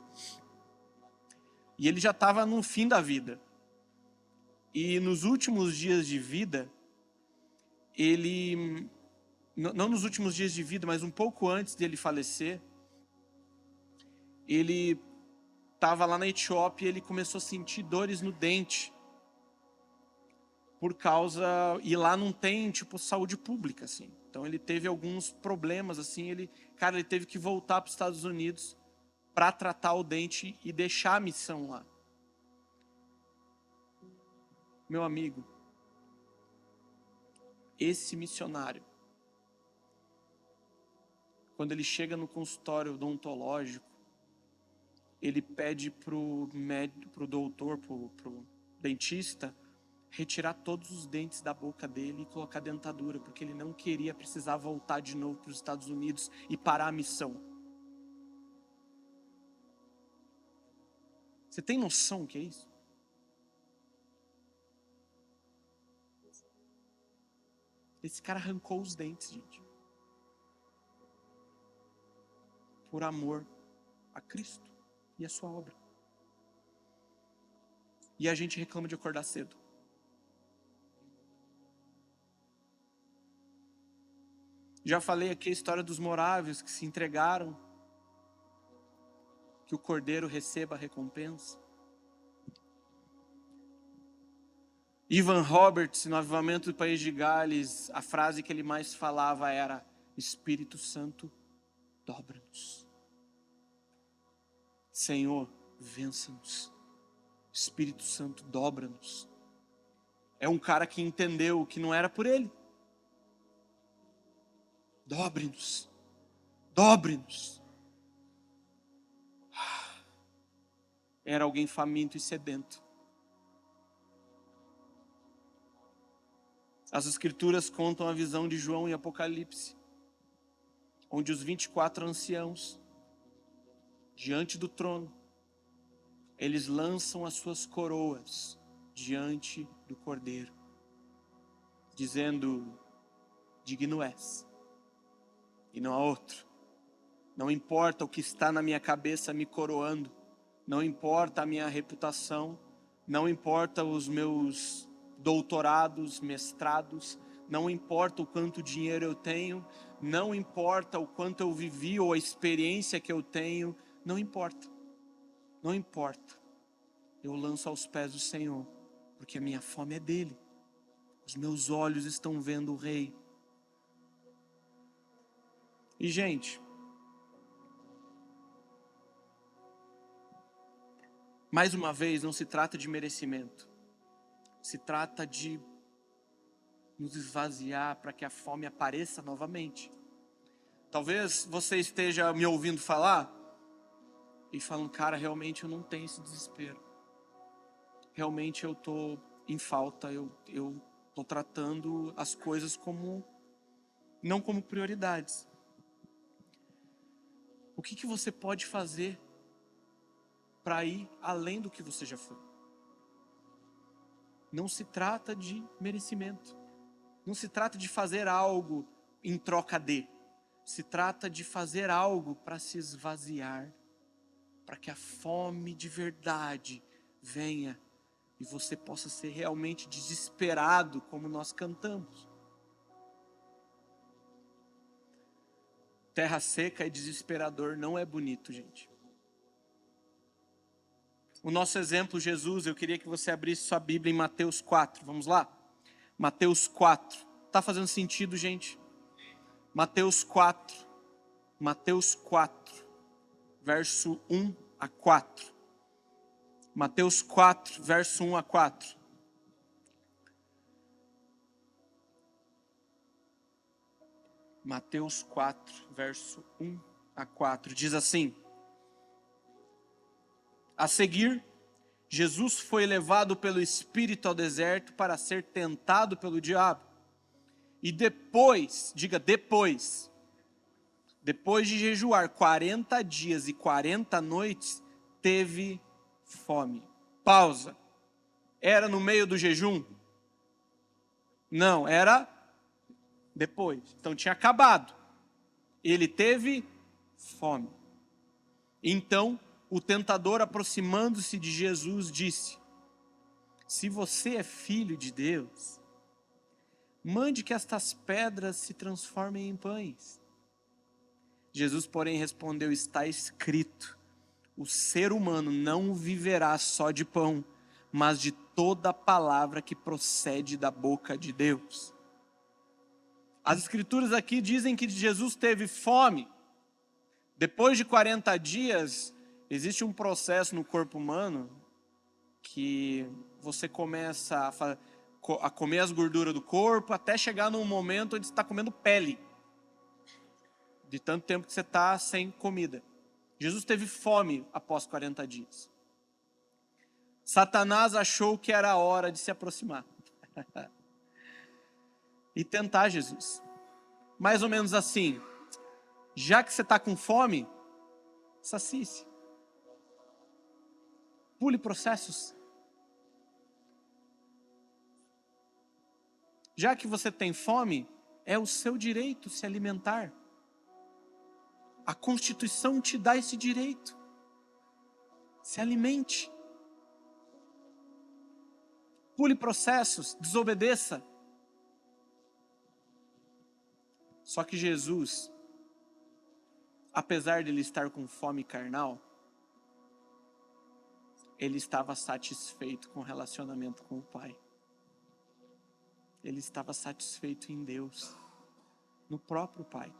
E ele já estava no fim da vida. E nos últimos dias de vida, ele, não nos últimos dias de vida, mas um pouco antes de ele falecer, ele estava lá na Etiópia e ele começou a sentir dores no dente. Por causa, e lá não tem tipo saúde pública assim. Então ele teve alguns problemas assim, ele teve que voltar para os Estados Unidos para tratar o dente e deixar a missão lá. Meu amigo, esse missionário, quando ele chega no consultório odontológico, ele pede pro médico, pro doutor, pro dentista, retirar todos os dentes da boca dele e colocar dentadura, porque ele não queria precisar voltar de novo para os Estados Unidos e parar a missão. Você tem noção do que é isso? Esse cara arrancou os dentes, gente, por amor a Cristo e a sua obra. E a gente reclama de acordar cedo. Já falei aqui a história dos moráveis que se entregaram, que o cordeiro receba a recompensa. Ivan Roberts, no Avivamento do País de Gales, a frase que ele mais falava era: Espírito Santo, dobra-nos. Senhor, vença-nos. Espírito Santo, dobra-nos. É um cara que entendeu que não era por ele. Dobre-nos. Dobre-nos. Era alguém faminto e sedento. As Escrituras contam a visão de João em Apocalipse, onde os 24 anciãos, diante do trono, eles lançam as suas coroas diante do Cordeiro, dizendo: digno és, e não há outro. Não importa o que está na minha cabeça me coroando, não importa a minha reputação, não importa os meus doutorados, mestrados, não importa o quanto dinheiro eu tenho, não importa o quanto eu vivi ou a experiência que eu tenho, não importa, não importa. Eu lanço aos pés do Senhor, porque a minha fome é dele. Os meus olhos estão vendo o Rei. E gente, mais uma vez, não se trata de merecimento. Se trata de nos esvaziar para que a fome apareça novamente. Talvez você esteja me ouvindo falar e falando: cara, realmente eu não tenho esse desespero. Realmente eu estou em falta, eu estou tratando as coisas não como prioridades. O que você pode fazer para ir além do que você já foi? Não se trata de merecimento. Não se trata de fazer algo em troca de. Se trata de fazer algo para se esvaziar, para que a fome de verdade venha e você possa ser realmente desesperado, como nós cantamos. Terra seca e desesperador não é bonito, gente. O nosso exemplo, Jesus, eu queria que você abrisse sua Bíblia em Mateus 4. Vamos lá? Mateus 4. Tá fazendo sentido, gente? Mateus 4. Mateus 4, verso 1 a 4. Mateus 4, verso 1 a 4. Mateus 4, verso 1 a 4. Diz assim: a seguir, Jesus foi levado pelo Espírito ao deserto para ser tentado pelo diabo. E depois, diga depois de jejuar 40 dias e 40 noites, teve fome. Pausa. Era no meio do jejum? Não, era depois. Então tinha acabado. Ele teve fome. Então, o tentador, aproximando-se de Jesus, disse: se você é filho de Deus, mande que estas pedras se transformem em pães. Jesus, porém, respondeu: está escrito, o ser humano não viverá só de pão, mas de toda palavra que procede da boca de Deus. As Escrituras aqui dizem que Jesus teve fome. Depois de 40 dias, existe um processo no corpo humano que você começa a comer as gorduras do corpo até chegar num momento onde você está comendo pele. De tanto tempo que você está sem comida. Jesus teve fome após 40 dias. Satanás achou que era a hora de se aproximar e tentar Jesus. Mais ou menos assim: já que você está com fome, sacie-se. Pule processos. Já que você tem fome, é o seu direito se alimentar. A Constituição te dá esse direito. Se alimente. Pule processos, desobedeça. Só que Jesus, apesar de ele estar com fome carnal, ele estava satisfeito com o relacionamento com o Pai. Ele estava satisfeito em Deus, no próprio Pai.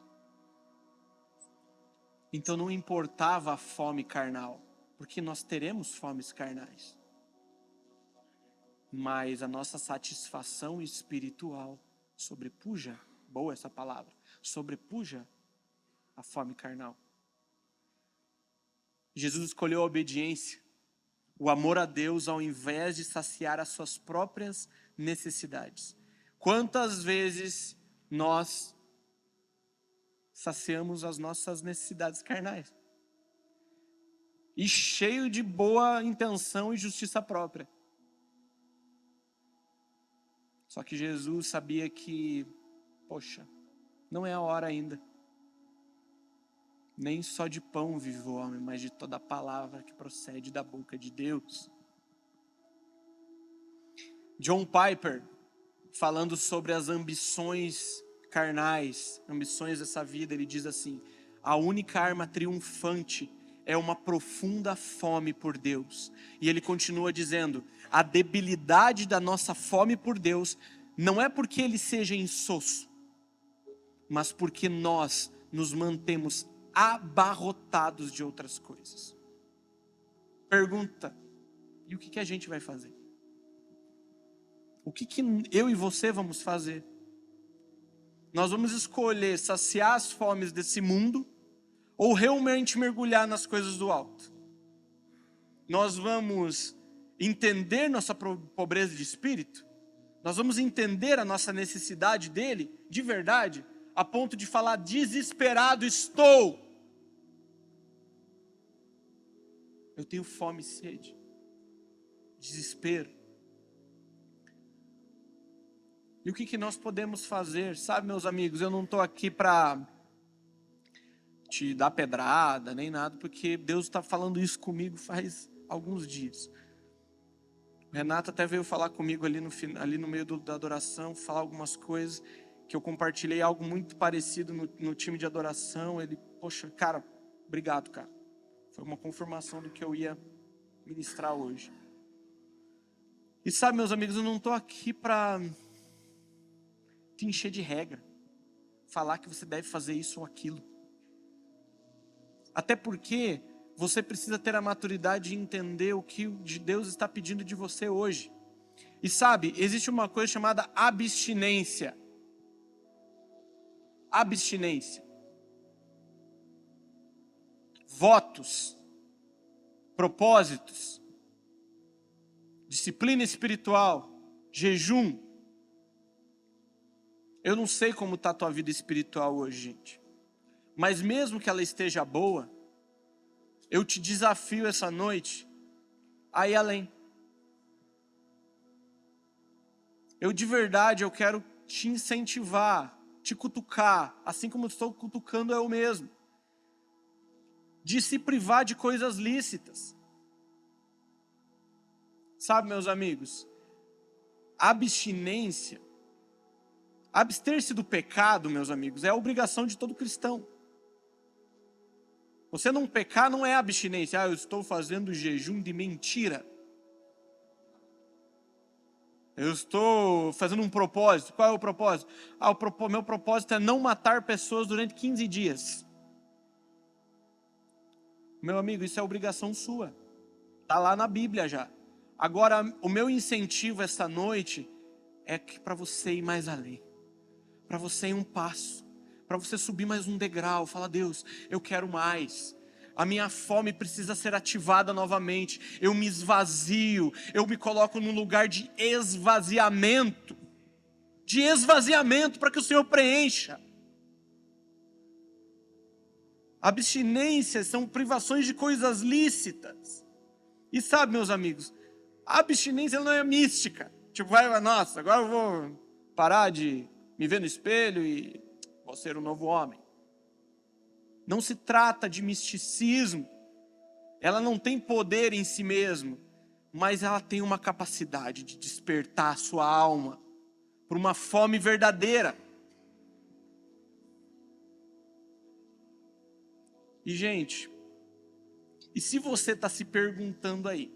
Então não importava a fome carnal, porque nós teremos fomes carnais. Mas a nossa satisfação espiritual sobrepuja, boa essa palavra, sobrepuja a fome carnal. Jesus escolheu a obediência, o amor a Deus, ao invés de saciar as suas próprias necessidades. Quantas vezes nós saciamos as nossas necessidades carnais? E cheio de boa intenção e justiça própria. Só que Jesus sabia que, poxa, não é a hora ainda. Nem só de pão vive o homem, mas de toda a palavra que procede da boca de Deus. John Piper, falando sobre as ambições carnais, ambições dessa vida, ele diz assim: a única arma triunfante é uma profunda fome por Deus. E ele continua dizendo: a debilidade da nossa fome por Deus não é porque ele seja insosso, mas porque nós nos mantemos abarrotados de outras coisas. Pergunta: e o que a gente vai fazer? O que eu e você vamos fazer? Nós vamos escolher saciar as fomes desse mundo ou realmente mergulhar nas coisas do alto? Nós vamos entender nossa pobreza de espírito? Nós vamos entender a nossa necessidade dele, de verdade, a ponto de falar: desesperado estou. Eu tenho fome e sede. Desespero. E o que nós podemos fazer? Sabe, meus amigos, eu não estou aqui para te dar pedrada, nem nada, porque Deus está falando isso comigo faz alguns dias. O Renato até veio falar comigo ali no meio da adoração, falar algumas coisas, que eu compartilhei algo muito parecido no time de adoração. Ele, poxa, cara, obrigado, cara. Foi uma confirmação do que eu ia ministrar hoje. E sabe, meus amigos, eu não estou aqui para te encher de regra, falar que você deve fazer isso ou aquilo. Até porque você precisa ter a maturidade de entender o que Deus está pedindo de você hoje. E sabe, existe uma coisa chamada abstinência. Abstinência. Votos, propósitos, disciplina espiritual, jejum. Eu não sei como está a tua vida espiritual hoje, gente. Mas mesmo que ela esteja boa, eu te desafio essa noite a ir além. Eu de verdade, eu quero te incentivar, te cutucar, assim como estou cutucando eu mesmo, de se privar de coisas lícitas. Sabe, meus amigos, abstinência, abster-se do pecado, meus amigos, é a obrigação de todo cristão. Você não pecar não é abstinência. Eu estou fazendo jejum de mentira. Eu estou fazendo um propósito. Qual é o propósito? Meu propósito é não matar pessoas durante 15 dias. Meu amigo, isso é obrigação sua. Está lá na Bíblia já. Agora, o meu incentivo esta noite é para você ir mais além. Para você ir um passo. Para você subir mais um degrau. Fala: Deus, eu quero mais. A minha fome precisa ser ativada novamente. Eu me esvazio. Eu me coloco num lugar de esvaziamento. De esvaziamento para que o Senhor preencha. Abstinências são privações de coisas lícitas. E sabe, meus amigos, a abstinência não é mística. Tipo, nossa, agora eu vou parar de me ver no espelho e vou ser um novo homem. Não se trata de misticismo. Ela não tem poder em si mesma, mas ela tem uma capacidade de despertar a sua alma por uma fome verdadeira. E, gente, e se você está se perguntando aí,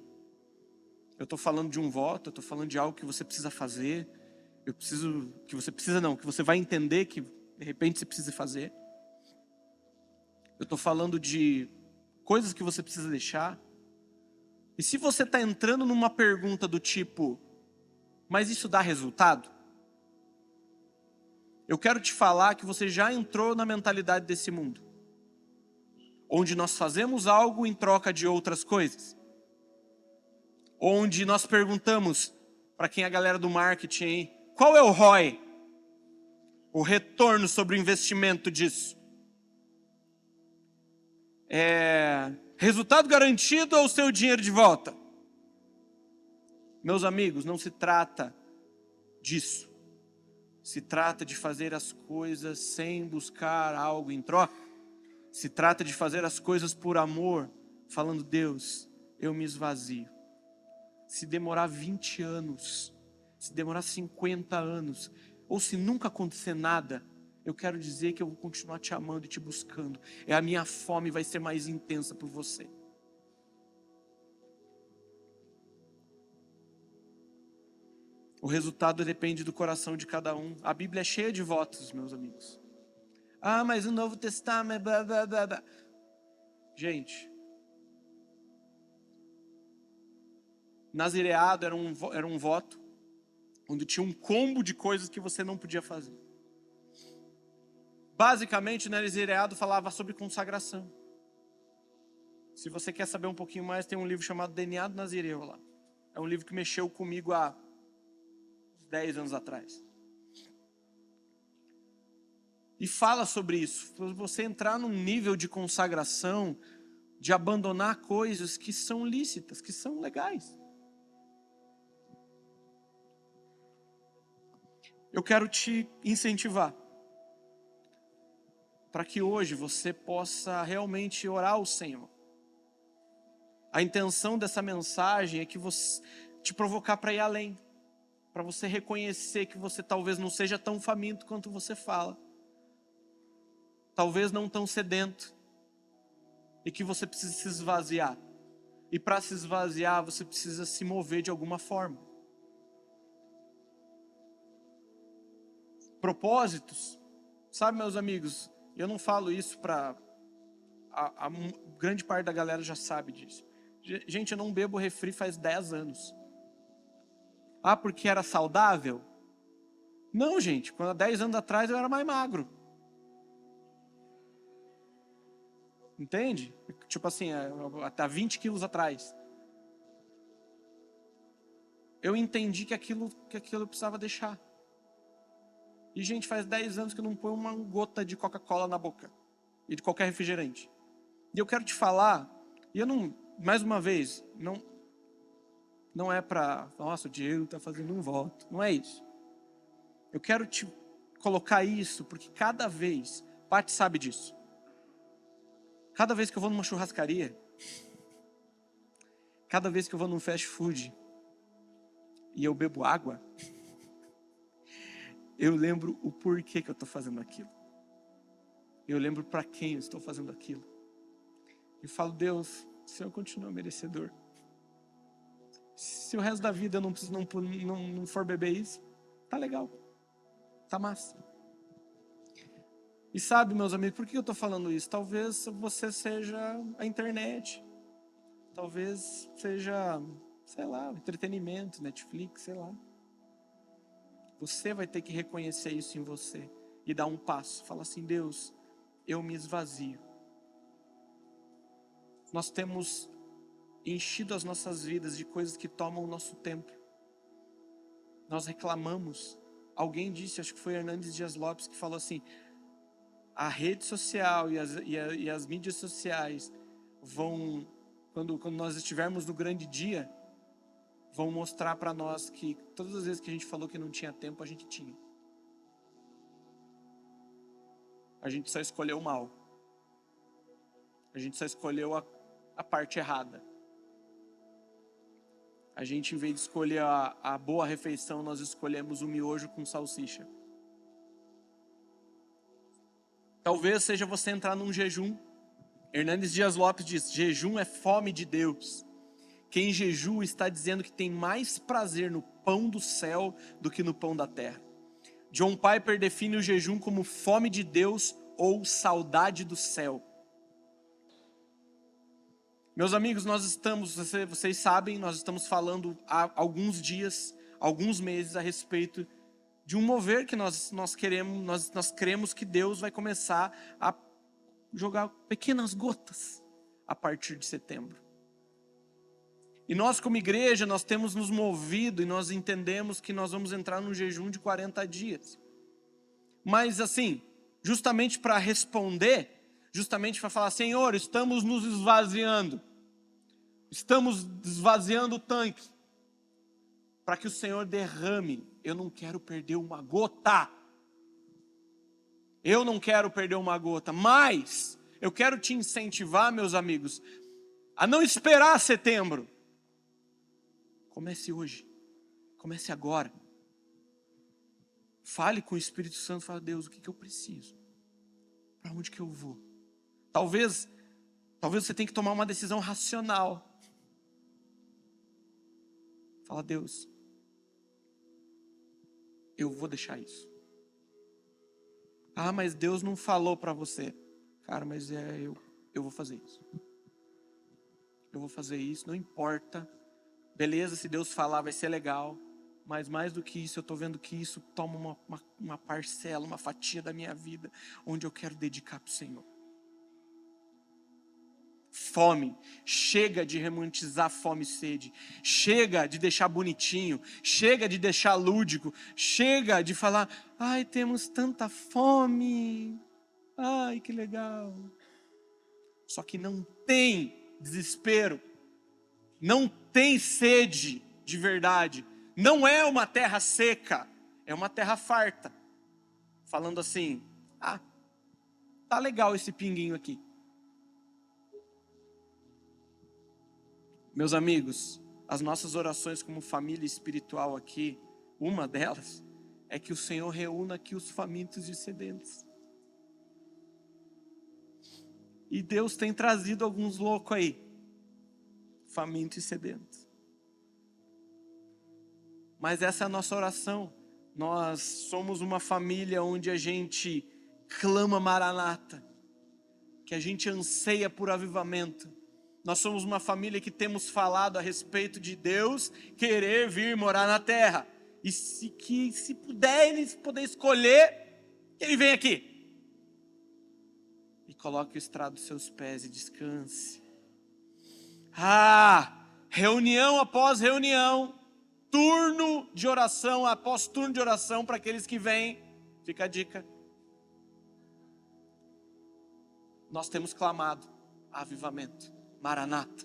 eu estou falando de um voto, eu estou falando de algo que você precisa fazer, que você vai entender que de repente você precisa fazer. Eu estou falando de coisas que você precisa deixar. E se você está entrando numa pergunta do tipo, mas isso dá resultado? Eu quero te falar que você já entrou na mentalidade desse mundo, onde nós fazemos algo em troca de outras coisas. Onde nós perguntamos para quem é a galera do marketing aí, qual é o ROI? O retorno sobre o investimento disso. Resultado garantido ou o seu dinheiro de volta? Meus amigos, não se trata disso. Se trata de fazer as coisas sem buscar algo em troca. Se trata de fazer as coisas por amor, falando, Deus, eu me esvazio. Se demorar 20 anos, se demorar 50 anos, ou se nunca acontecer nada, eu quero dizer que eu vou continuar te amando e te buscando. A minha fome vai ser mais intensa por você. O resultado depende do coração de cada um. A Bíblia é cheia de votos, meus amigos. Ah, mas o Novo Testamento... Blá, blá, blá, blá. Gente, nazireado era um voto onde tinha um combo de coisas que você não podia fazer. Basicamente, o nazireado falava sobre consagração. Se você quer saber um pouquinho mais, tem um livro chamado DNA do Nazireu lá. É um livro que mexeu comigo há 10 anos atrás. E fala sobre isso. Você entrar num nível de consagração, de abandonar coisas que são lícitas, que são legais. Eu quero te incentivar para que hoje você possa realmente orar ao Senhor. A intenção dessa mensagem é que você te provocar para ir além, para você reconhecer que você talvez não seja tão faminto quanto você fala, talvez não tão sedento, e que você precisa se esvaziar. E para se esvaziar, você precisa se mover de alguma forma. Propósitos, sabe, meus amigos, eu não falo isso para... A grande parte da galera já sabe disso. Gente, eu não bebo refri faz 10 anos. Ah, porque era saudável? Não, gente, quando há 10 anos atrás eu era mais magro. Entende? Tipo assim, até 20 quilos atrás. Eu entendi que aquilo eu precisava deixar. E, gente, faz 10 anos que eu não ponho uma gota de Coca-Cola na boca. E de qualquer refrigerante. E eu quero te falar, e eu não, mais uma vez, não é para, nossa, o Diego está fazendo um voto. Não é isso. Eu quero te colocar isso, porque cada vez, Paty sabe disso. Cada vez que eu vou numa churrascaria, cada vez que eu vou num fast food, e eu bebo água, eu lembro o porquê que eu estou fazendo aquilo. Eu lembro para quem eu estou fazendo aquilo. E falo, Deus, o Senhor continua merecedor. Se o resto da vida eu não for beber isso, tá legal. Tá massa. E sabe, meus amigos, por que eu estou falando isso? Talvez você seja a internet. Talvez seja, sei lá, entretenimento, Netflix, sei lá. Você vai ter que reconhecer isso em você e dar um passo. Fala assim, Deus, eu me esvazio. Nós temos enchido as nossas vidas de coisas que tomam o nosso tempo. Nós reclamamos. Alguém disse, acho que foi Hernandes Dias Lopes, que falou assim, a rede social e as mídias sociais vão, quando nós estivermos no grande dia, vão mostrar para nós que todas as vezes que a gente falou que não tinha tempo, a gente tinha. A gente só escolheu o mal. A gente só escolheu a parte errada. A gente, em vez de escolher a boa refeição, nós escolhemos o miojo com salsicha. Talvez seja você entrar num jejum. Hernandes Dias Lopes diz, jejum é fome de Deus. Quem jejua está dizendo que tem mais prazer no pão do céu do que no pão da terra. John Piper define o jejum como fome de Deus ou saudade do céu. Meus amigos, vocês sabem, nós estamos falando há alguns dias, alguns meses a respeito de um mover que nós cremos que Deus vai começar a jogar pequenas gotas a partir de setembro. E nós como igreja, nós temos nos movido e nós entendemos que nós vamos entrar num jejum de 40 dias. Mas assim, justamente para responder, justamente para falar, Senhor, estamos nos esvaziando. Estamos esvaziando o tanque. Para que o Senhor derrame. Eu não quero perder uma gota. Eu não quero perder uma gota. Mas eu quero te incentivar, meus amigos, a não esperar setembro. Comece hoje. Comece agora. Fale com o Espírito Santo. Fala, Deus, o que eu preciso? Para onde que eu vou? Talvez você tenha que tomar uma decisão racional. Fala, Deus, eu vou deixar isso. Ah, mas Deus não falou para você. Cara, mas eu vou fazer isso. Eu vou fazer isso, não importa. Beleza, se Deus falar vai ser legal. Mas mais do que isso, eu estou vendo que isso toma uma parcela, uma fatia da minha vida, onde eu quero dedicar para o Senhor. Fome, chega de romantizar fome e sede, chega de deixar bonitinho, chega de deixar lúdico, chega de falar, ai, temos tanta fome, ai, que legal. Só que não tem desespero, não tem sede de verdade, não é uma terra seca, é uma terra farta, falando assim, tá legal esse pinguinho aqui. Meus amigos, as nossas orações como família espiritual aqui, uma delas é que o Senhor reúna aqui os famintos e sedentos. E Deus tem trazido alguns loucos aí, famintos e sedentos. Mas essa é a nossa oração. Nós somos uma família onde a gente clama Maranata, que a gente anseia por avivamento. Nós somos uma família que temos falado a respeito de Deus querer vir morar na terra. E se puder, Ele poder escolher, Ele vem aqui. E coloque o estrado dos seus pés e descanse. Reunião após reunião, turno de oração após turno de oração para aqueles que vêm. Fica a dica. Nós temos clamado avivamento. Maranata,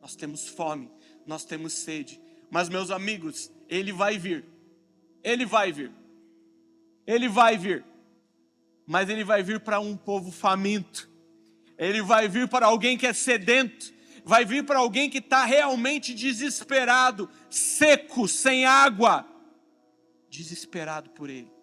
nós temos fome, nós temos sede, mas meus amigos, Ele vai vir, Ele vai vir, Ele vai vir, mas Ele vai vir para um povo faminto, Ele vai vir para alguém que é sedento, vai vir para alguém que está realmente desesperado, seco, sem água, desesperado por Ele.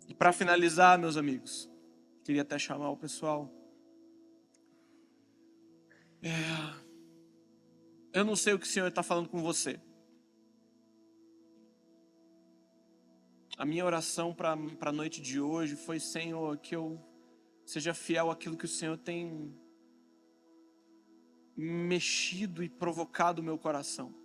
E para finalizar, meus amigos, queria até chamar o pessoal. Eu não sei o que o Senhor está falando com você. A minha oração para a noite de hoje foi, Senhor, que eu seja fiel àquilo que o Senhor tem mexido e provocado o meu coração.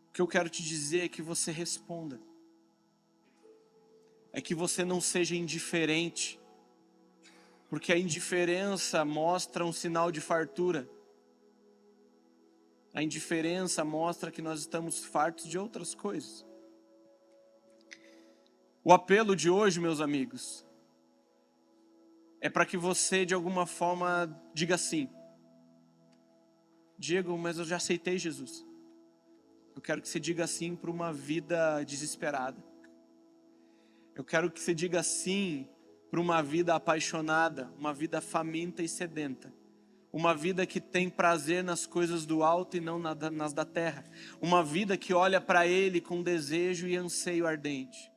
O que eu quero te dizer é que você responda. É que você não seja indiferente. Porque a indiferença mostra um sinal de fartura. A indiferença mostra que nós estamos fartos de outras coisas. O apelo de hoje, meus amigos, é para que você de alguma forma diga sim. Diego, mas eu já aceitei Jesus. Eu quero que você diga sim para uma vida desesperada. Eu quero que você diga sim para uma vida apaixonada, uma vida faminta e sedenta. Uma vida que tem prazer nas coisas do alto e não nas da terra. Uma vida que olha para Ele com desejo e anseio ardente.